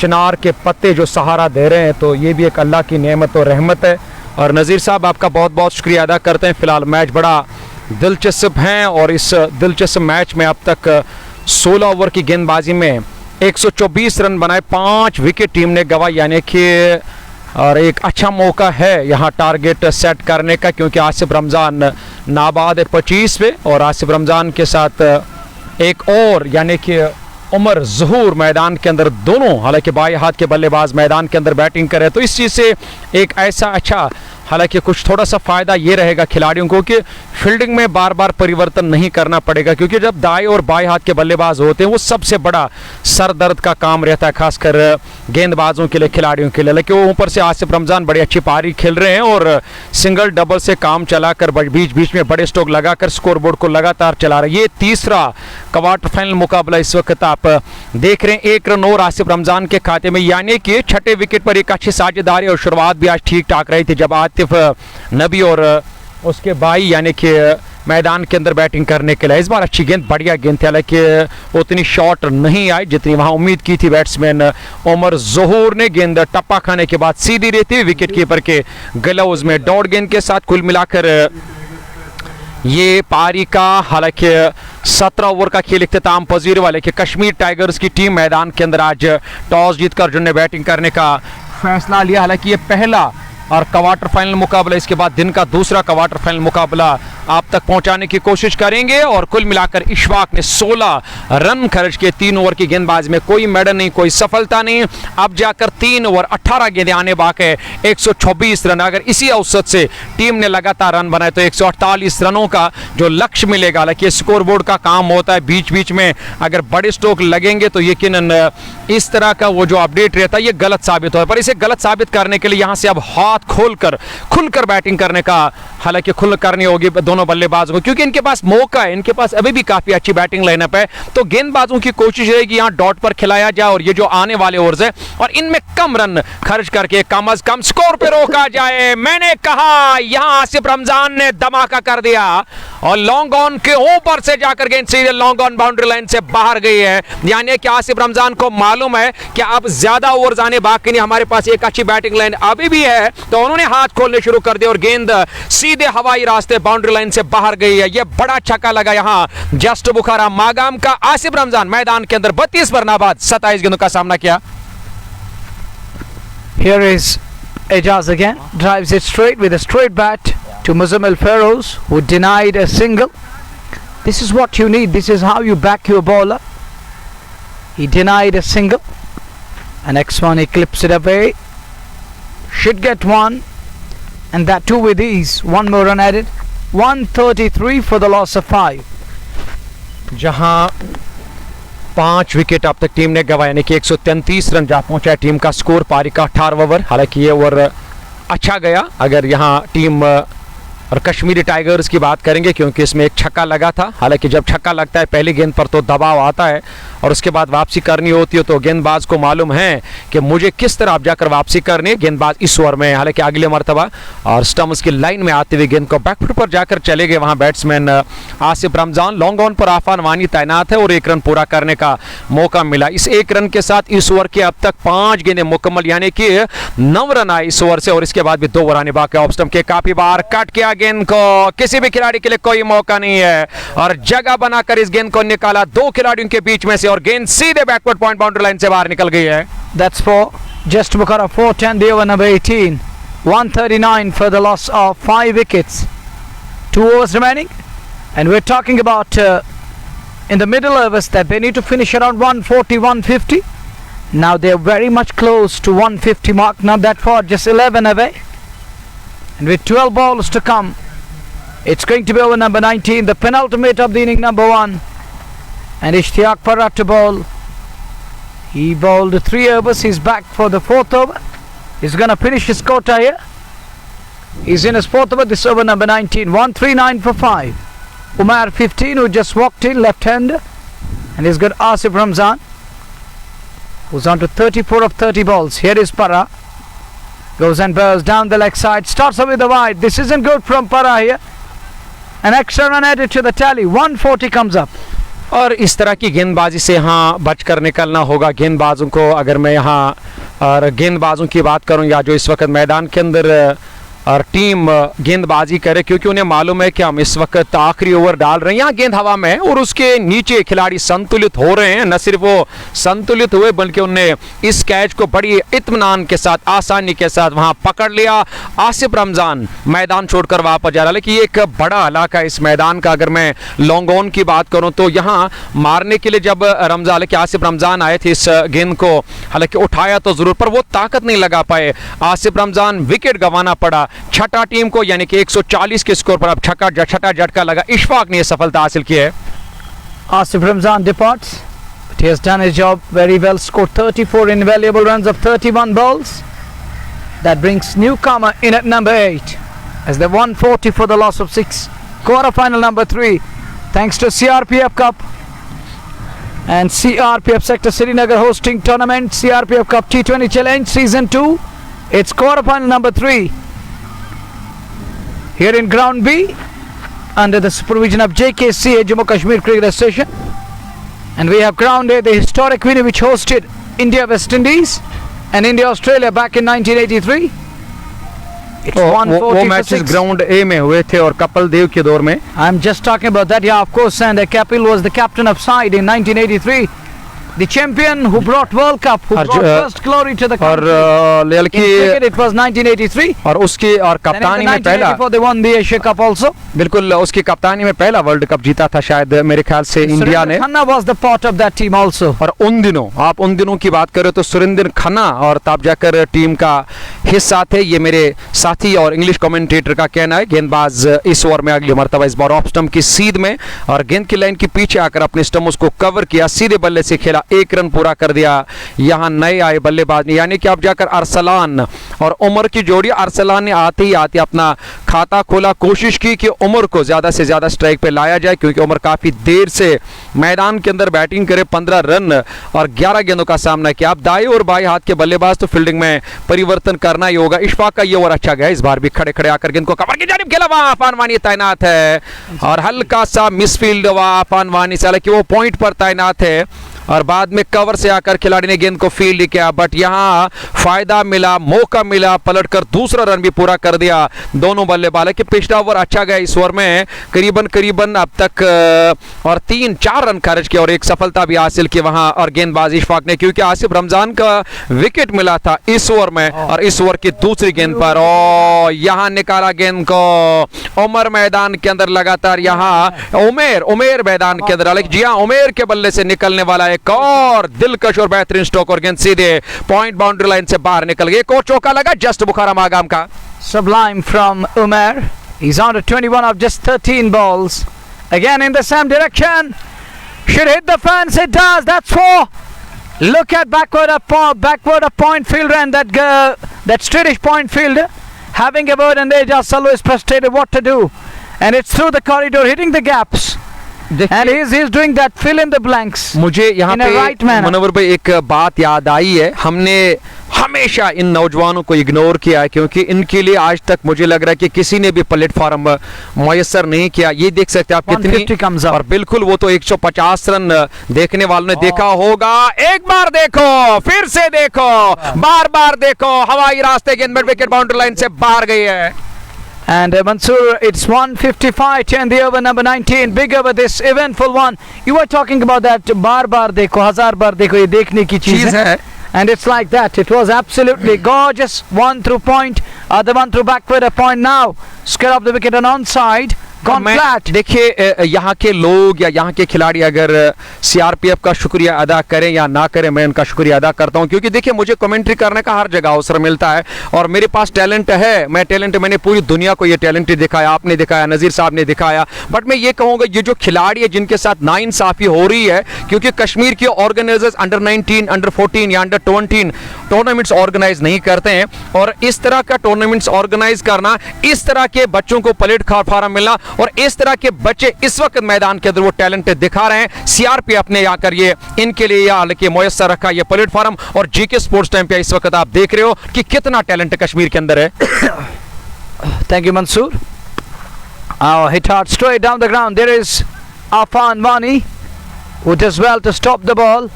चिनार के पत्ते जो सहारा दे रहे हैं, तो ये भी एक अल्लाह की नेमत और रहमत है। और नज़ीर साहब आपका बहुत बहुत शुक्रिया अदा करते हैं। फ़िलहाल मैच बड़ा दिलचस्प है और इस दिलचस्प मैच में अब तक 16 ओवर की गेंदबाजी में 124 रन बनाए, 5 विकेट टीम ने गंवाए, यानी कि और एक अच्छा मौका है यहाँ टारगेट सेट करने का, क्योंकि आसिफ रमज़ान नाबाद है 25 पे और आसिफ रमज़ान के साथ एक और यानी कि उमर ज़हूर मैदान के अंदर, दोनों हालांकि बाएं हाथ के बल्लेबाज मैदान के अंदर बैटिंग करें, तो इस चीज़ से एक ऐसा अच्छा, हालांकि कुछ थोड़ा सा फ़ायदा ये रहेगा खिलाड़ियों को कि फील्डिंग में बार बार परिवर्तन नहीं करना पड़ेगा, क्योंकि जब दाएं और बाएं हाथ के बल्लेबाज होते हैं वो सबसे बड़ा सर दर्द का काम रहता है, खासकर गेंदबाजों के लिए, खिलाड़ियों के लिए। लेकिन वो ऊपर से आसिफ रमज़ान बड़ी अच्छी पारी खेल रहे हैं और सिंगल डबल से काम चलाकर बीच बीच में बड़े स्ट्रोक लगाकर स्कोरबोर्ड को लगातार चला रहे हैं। ये तीसरा क्वार्टर फाइनल मुकाबला इस वक्त आप देख रहे हैं। 1 रन और आसिफ रमज़ान के खाते में, यानी कि 6ठे विकेट पर एक अच्छी साझेदारी और शुरुआत भी आज ठीक ठाक रही थी जब आतिफ नबी और उसके भाई यानी कि मैदान के अंदर बैटिंग करने के लिए। इस बार अच्छी गेंद, बढ़िया गेंद थी, हालांकि उतनी शॉट नहीं आई जितनी वहां उम्मीद की थी बैट्समैन उमर ज़हूर ने। गेंद टप्पा खाने के बाद सीधी रहती हुई विकेट कीपर के ग्लव्स में, डॉट गेंद के साथ कुल मिलाकर ये पारी का हालांकि 17 ओवर का खेल इख्तिताम पजीर वाले कि कश्मीर टाइगर्स की टीम मैदान के अंदर आज टॉस जीतकर अर्जुन ने बैटिंग करने का फैसला लिया। हालांकि ये पहला और क्वार्टर फाइनल मुकाबला, इसके बाद दिन का दूसरा क्वार्टर फाइनल मुकाबला आप तक पहुंचाने की कोशिश करेंगे। और कुल मिलाकर इशफाक ने 16 रन खर्च किए 3 ओवर की गेंदबाजी में, कोई मेडल नहीं, कोई सफलता नहीं। अब जाकर 3 ओवर 18 गेंदें आने बाकी है, 126 रन। अगर इसी औसत से टीम ने लगातार रन बनाए तो 148 रनों का जो लक्ष्य मिलेगा। हालांकि स्कोरबोर्ड का काम होता है, बीच बीच में अगर बड़े स्ट्रोक लगेंगे तो यकीनन इस तरह का वो जो अपडेट रहता है ये गलत साबित हो, पर इसे गलत साबित करने के लिए यहां से अब हाथ खुलकर बैटिंग करने का, हालांकि खुल करनी होगी दोनों बल्लेबाजों को, क्योंकि इनके पास मौका है, इनके पास अभी भी काफी अच्छी बैटिंग लाइनअप है। तो गेंदबाजों की कोशिश रहेगी यहां डॉट पर खिलाया जाए और ये जो आने वाले ओवर्स है और इनमें कम रन खर्च करके कम अज कम स्कोर पे रोका जाए। मैंने कहा यहां आसिफ रमजान ने धमाका कर दिया और लॉन्ग ऑन के ऊपर से जाकर गेंद सीधे लॉन्ग ऑन बाउंड्री लाइन से बाहर गई है। यानी कि आसिफ रमजान को मालूम है कि अब ज्यादा ओवर्स आने बाकी नहीं, हमारे पास एक अच्छी बैटिंग लाइन अभी भी है। तो उन्होंने हाथ खोलने शुरू कर दिया और गेंद सीधे हवाई रास्ते बाउंड्री लाइन से बाहर गई है। यह बड़ा छक्का लगा यहां जस्ट बुखारा मागाम का। आसिफ रमजान मैदान के अंदर 32 पर नाबाद 27 गेंदों का सामना किया। Here is Ejaz again, drives it straight with a straight bat to Muzammil Feroz, who denied a single. This is what you need, this is how you back your bowler. He denied a single, and next one he clips it away, should get one, and that too with ease. One more run added, 133 for the loss of 5. जहां 5 wicket अब तक team ने गंवाए, यानी कि 133 run जा पहुंचा है टीम का स्कोर पारी का 18 ओवर। हालांकि ये ओवर अच्छा गया अगर यहां टीम और कश्मीरी टाइगर्स की बात करेंगे, क्योंकि इसमें एक छक्का लगा था। हालांकि जब छक्का लगता है पहली गेंद पर तो दबाव आता है और उसके बाद वापसी करनी होती है, तो गेंदबाज को मालूम है कि मुझे किस तरह आप जाकर वापसी करनी है। गेंदबाज इस ओवर में हालांकि अगले मरतबा और स्टम्प्स की लाइन में आते हुए गेंद को बैकफुट पर जाकर चले गए। वहां batsman Asif Ramzan long on पर आफान वानी तैनात है और 1 रन पूरा करने का मौका मिला। इस 1 रन के साथ इस ओवर के अब तक 5 गेंदें मुकम्मल, यानी कि 9 रन आए इस ओवर से और इसके बाद भी 2 ओवर आने बाकी। ऑफ स्टंप के काफी बार कट किया गेंद को, किसी भी खिलाड़ी के लिए कोई मौका नहीं है और जगह बनाकर इस गेंद को निकाला 2 खिलाड़ियों के बीच में से और गेंद सीधे बैकवर्ड पॉइंट बाउंड्री लाइन से बाहर निकल गई है। That's for just Bukhara 410, the over number 18. 139 for the loss of 5 wickets. 2 overs remaining, and we're talking about in the middle overs that they need to finish around 140, 150. Now they're very much close to 150 mark, not that far, just 11 away. And with 12 balls to come, it's going to be over number 19, the penultimate of the inning, number 1. And Ishtiaq Parra to bowl. He bowled 3 overs, he's back for the 4th over. He's going to finish his quota here. He's in his 4th over, this over number 19, 139 for 5. Umar 15, who just walked in, left-hander. And he's got Asif Ramzan, who's on to 34 of 30 balls. Here is Parra. Goes and bowls down the leg side, starts off with the wide. This isn't good from Parra here. An extra run added to the tally, 140 comes up. और इस तरह की गेंदबाजी से यहाँ बचकर निकलना होगा गेंदबाजों को। अगर मैं यहाँ और गेंदबाजों की बात करूँ या जो इस वक्त मैदान के अंदर और टीम गेंदबाजी करे, क्योंकि उन्हें मालूम है कि हम इस वक्त आखिरी ओवर डाल रहे हैं, यहाँ गेंद हवा में है और उसके नीचे खिलाड़ी संतुलित हो रहे हैं। न सिर्फ वो संतुलित हुए बल्कि उन्होंने इस कैच को बड़ी इत्मीनान के साथ, आसानी के साथ वहाँ पकड़ लिया। आसिफ रमजान मैदान छोड़कर वापस जा रहा है, लेकिन ये एक बड़ा इलाका है इस मैदान का। अगर मैं लॉन्ग ऑन की बात करूँ तो यहाँ मारने के लिए जब आसिफ रमजान आए थे इस गेंद को, हालांकि उठाया तो जरूर पर वो ताकत नहीं लगा पाए। आसिफ रमजान विकेट गंवाना पड़ा। छठा टीम को, यानी कि 140 के स्कोर पर अब छठा झटका लगा। इशफाक ने यह सफलता हासिल की है। Asif Ramzan departs, but he has done his job very well. Scored 34 invaluable runs of 31 balls. That brings newcomer in at number 8 as the 140 for the loss of 6. Quarter final number 3, thanks to CRPF Cup and CRPF Sector Srinagar hosting tournament. CRPF Cup T20 Challenge Season 2. It's quarter final number 3. Here in Ground B, under the supervision of JKCA, Jammu Kashmir Cricket Association. And we have Ground A, the historic venue which hosted India West Indies and India Australia back in 1983. It's वो 140 for matches 6. Ground ए में हुए थे और कपिल देव के दौर में। I'm just talking about that, yeah, of course. And Kapil was the captain of side in 1983. The champion who brought World Cup, who brought first glory to the और country. लेल In cricket, it was 1983. और उसकी और Then in कप्तानी में पहला 1984, they won the Asia Cup also. बिल्कुल उसकी कप्तानी में पहला वर्ल्ड कप जीता था शायद मेरे ख्याल से इंडिया ने। Surinder Khanna was the part of that team also. और उन दिनों, आप उन दिनों की बात करें तो सुरेंद्र खन्ना और तब जाकर टीम का हिस्सा थे। ये मेरे साथी और इंग्लिश कमेंटेटर का कहना है। गेंदबाज इस ओवर में अगली मरतबा इस बार ऑफ स्टंप की सीध में और गेंद की लाइन के पीछे आकर अपने स्टंप उसको कवर किया, सीधे बल्ले से खेला, 1 रन पूरा कर दिया। यहाँ नए आए बल्लेबाज ने, यानी कि अब जाकर अरसलान और उमर की जोड़ी, अरसलान ने आते ही आते अपना खाता खोला, कोशिश की कि उमर को ज्यादा से ज्यादा स्ट्राइक पे लाया जाए क्योंकि उमर काफी देर से मैदान के अंदर बैटिंग करे, 15 रन और 11 गेंदों का सामना किया। अब दाएं और बाएं हाथ के बल्लेबाज तो फील्डिंग में परिवर्तन करना ही होगा। इशफाक का ये ओवर अच्छा गया, इस बार भी खड़े खड़े आकर गेंद को कवर की जानिब खेला, वहां अफान वानी तैनात है और हल्का सा मिसफील्ड हुआ अफान वानी से, हालांकि वो पॉइंट पर तैनात है और बाद में कवर से आकर खिलाड़ी ने गेंद को फील्ड किया, बट यहाँ फायदा मिला, मौका मिला, पलटकर दूसरा रन भी पूरा कर दिया दोनों बल्लेबाज के। पिछला ओवर अच्छा गया, इस ओवर में करीबन अब तक और 3-4 रन खर्च किया और एक सफलता भी हासिल की वहां और गेंदबाज इशफाक ने, क्योंकि आसिफ रमजान का विकेट मिला था इस ओवर में और इस ओवर की दूसरी गेंद पर और यहाँ निकाला गेंद को उमर मैदान के अंदर लगातार, यहाँ उमेर मैदान के अंदर, जी हाँ उमेर के बल्ले से निकलने वाला एक और दिलकश और बेहतरीन स्ट्रोक और गेंद सीधे पॉइंट बाउंड्री लाइन से बाहर निकल गई। एक और चौका लगा जस्ट बुखाराम आगाम का। Sublime from Umair. He's on to 21 of just 13 balls. Again in the same direction. Should hit the fence. It does. That's 4. Look at backward a point fielder and that straightish point fielder having a word and they just always frustrated what to do. And it's through the corridor hitting the gaps. And he's doing that fill in the blanks. मुझे यहाँ in a right पे manner. Manoeuvre भाई एक बात याद आई है, हमने हमेशा इन नौजवानों को इग्नोर किया है क्योंकि इनके लिए आज तक मुझे लग रहा है कि किसी ने भी प्लेटफॉर्म मुयसर नहीं किया। ये देख सकते हैं आप कितनी, और बिल्कुल वो तो 150 रन देखने वालों ने देखा होगा। एक बार देखो, फिर से देखो, बार बार देखो, हवाई रास्ते गेंद विकेट बाउंड्री लाइन से बाहर गई है। And Mansoor, it's 155 to end the over number 19. Big over this eventful one. You were talking about that बार देखो, हजार बार देखो, ये देखने की चीज है. And it's like that. It was absolutely gorgeous. One through point, other one through backward a point now. Square up the wicket on onside. Gone flat. देखिए यहाँ के लोग या यहाँ के खिलाड़ी अगर सीआरपीएफ का शुक्रिया अदा करें या ना करें, मैं उनका शुक्रिया अदा करता हूँ क्योंकि देखिए मुझे कमेंट्री करने का हर जगह अवसर मिलता है और मेरे पास टैलेंट है। मैंने पूरी दुनिया को ये टैलेंट दिखाया, आपने दिखाया, नज़ीर साहब ने दिखाया। बट मैं ये कहूँगा ये जो खिलाड़ी है जिनके साथ नाइंसाफ़ी हो रही है, क्योंकि कश्मीर के ऑर्गेनाइजर्स अंडर 19, अंडर 14 या अंडर 20 टूर्नामेंट्स ऑर्गेनाइज नहीं करते हैं और इस तरह का टूर्नामेंट्स ऑर्गेनाइज करना, इस तरह के बच्चों को प्लेटफॉर्म मिलना और इस तरह के बच्चे इस वक्त मैदान के अंदर वो टैलेंट दिखा रहे हैं। सीआरपीएफ ने आकर ये इनके लिए हालांकि मुयस्सर रखा ये प्लेटफॉर्म और जीके स्पोर्ट्स टाइम पे इस वक्त आप देख रहे हो कि कितना टैलेंट कश्मीर के अंदर है। Thank you, Mansoor. Hit hard straight down the ground. There is Afan Wani, who does well to stop the ball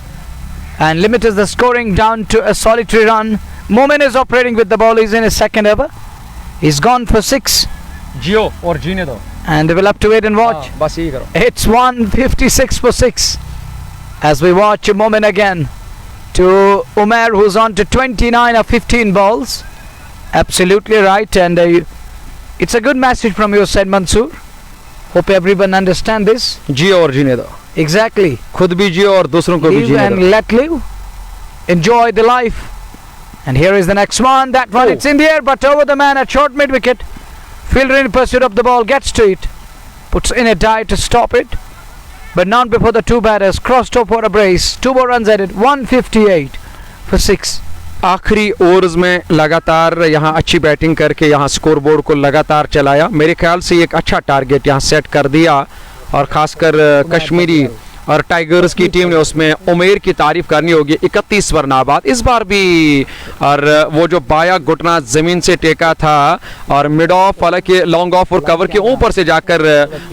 and limits the scoring down to a solitary run. Momin is operating with the ball. He's in his second over. He's gone for 6. जियो और जीने दो and we'll have to wait and watch. बस यही करो। It's 156 for 6 as we watch a moment again to Umair, who's on to 29 of 15 balls. Absolutely right, and it's a good message from your side, Mansoor. Hope everyone understand this. जियो और जीने दो। Exactly. खुद भी जियो और दूसरों को भी Live जीने and दो। let live. Enjoy the life. And here is the next one. That one, it's in the air, but over the man at short mid wicket. Fielder in pursuit of the ball gets to it, puts in a dive to stop it, but not before the two batters crossed over a brace. 2 more runs at it. 158 for 6. आखिरी overs में लगातार यहाँ अच्छी batting करके यहाँ score board को लगातार चलाया। मेरे ख्याल से एक अच्छा टारगेट यहाँ सेट कर दिया और खासकर कश्मीरी और टाइगर्स की टीम ने उसमें उमेर की तारीफ करनी होगी। 31 वरना बाद इस बार भी, और वो जो बाया घुटना जमीन से टेका था और मिड ऑफ, हालांकि लॉन्ग ऑफ और कवर के ऊपर से जाकर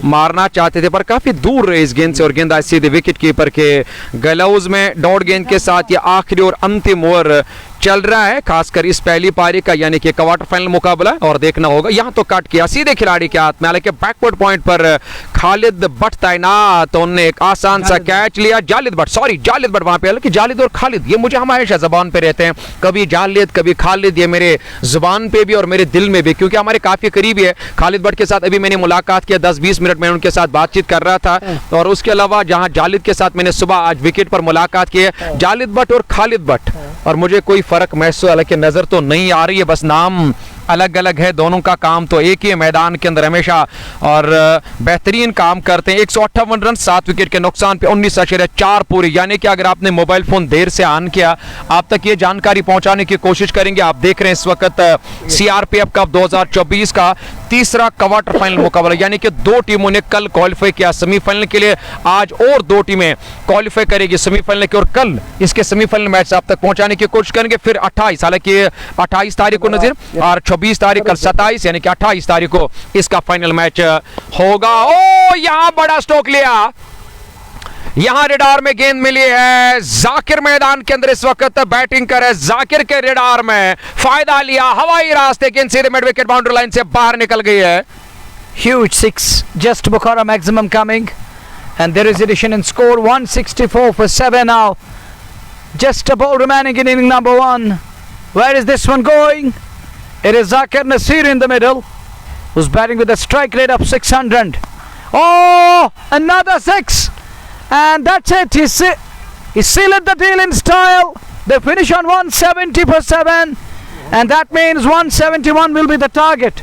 मारना चाहते थे पर काफी दूर रहे इस गेंद से और गेंद आई सीधे विकेट कीपर के ग्लव्स में। डॉट गेंद के साथ ये आखिरी और अंतिम ओवर चल रहा है, खासकर इस पहली पारी का यानी कि क्वार्टर फाइनल मुकाबला, और देखना होगा। यहाँ तो कट किया सीधे खिलाड़ी के हाथ में, हालांकि बैकवर्ड पॉइंट पर खालिद भट्ट तैनात, उन्होंने एक आसान सा कैच लिया। जालिद भट्ट वहां पे, हालांकि जालिद और खालिद ये मुझे हमेशा जबान पे रहते हैं, कभी जालिद कभी खालिद, ये मेरे जुबान पे भी और मेरे दिल में भी, क्योंकि हमारे काफी करीबी है। खालिद भट्ट के साथ अभी मैंने मुलाकात किया, 10-20 मिनट में उनके साथ बातचीत कर रहा था। और उसके अलावा जहां जालिद के साथ मैंने सुबह आज विकेट पर मुलाकात की है, जालिद भट्ट और खालिद भट्ट, और मुझे कोई फर्क महसूस हालांकि नजर तो नहीं आ रही है, बस नाम अलग अलग है, दोनों का काम तो एक ही है मैदान के अंदर हमेशा, और बेहतरीन काम करते हैं। 158 रन 7 विकेट के नुकसान पे 19.4 पूरे, यानी कि अगर आपने मोबाइल फोन देर से ऑन किया, आप तक ये जानकारी पहुंचाने की कोशिश करेंगे। आप देख रहे हैं इस वक्त सीआरपीएफ कप 2024 का तीसरा क्वार्टर फाइनल मुकाबला, यानी कि 2 टीमों ने कल क्वालिफाई किया सेमीफाइनल के लिए, आज और 2 टीमें क्वालिफाई करेगी सेमीफाइनल के, और कल इसके सेमीफाइनल मैच आप तक पहुंचाने की कोशिश करेंगे। फिर 28, हालांकि 28 तारीख को नजीर, और 26 तारीख कल 27 यानी कि 28 तारीख को इसका फाइनल मैच होगा। ओ यहां बड़ा स्ट्रोक लिया, यहां रेडार में गेंद मिली है, जाकिर मैदान के अंदर इस वक्त बैटिंग कर रहे, जाकिर के रेडार में फायदा लिया, हवाई रास्ते गेंद सीधे मिड विकेट बाउंड्री लाइन से बाहर निकल गई है। Huge 6, just Bukhara maximum coming, and there is addition in score, 164 for 7 now. Just a ball remaining in inning number 1. Where is this one going? It is Zakir Nasir in the middle, who's batting with a strike rate of 600. Oh, another 6, and that's it. He sealed the deal in style. They finish on 170 for 7, and that means 171 will be the target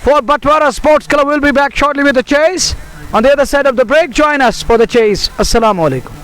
for Batwara Sports Club. Will be back shortly with the chase. On the other side of the break, join us for the chase. Assalamu alaikum.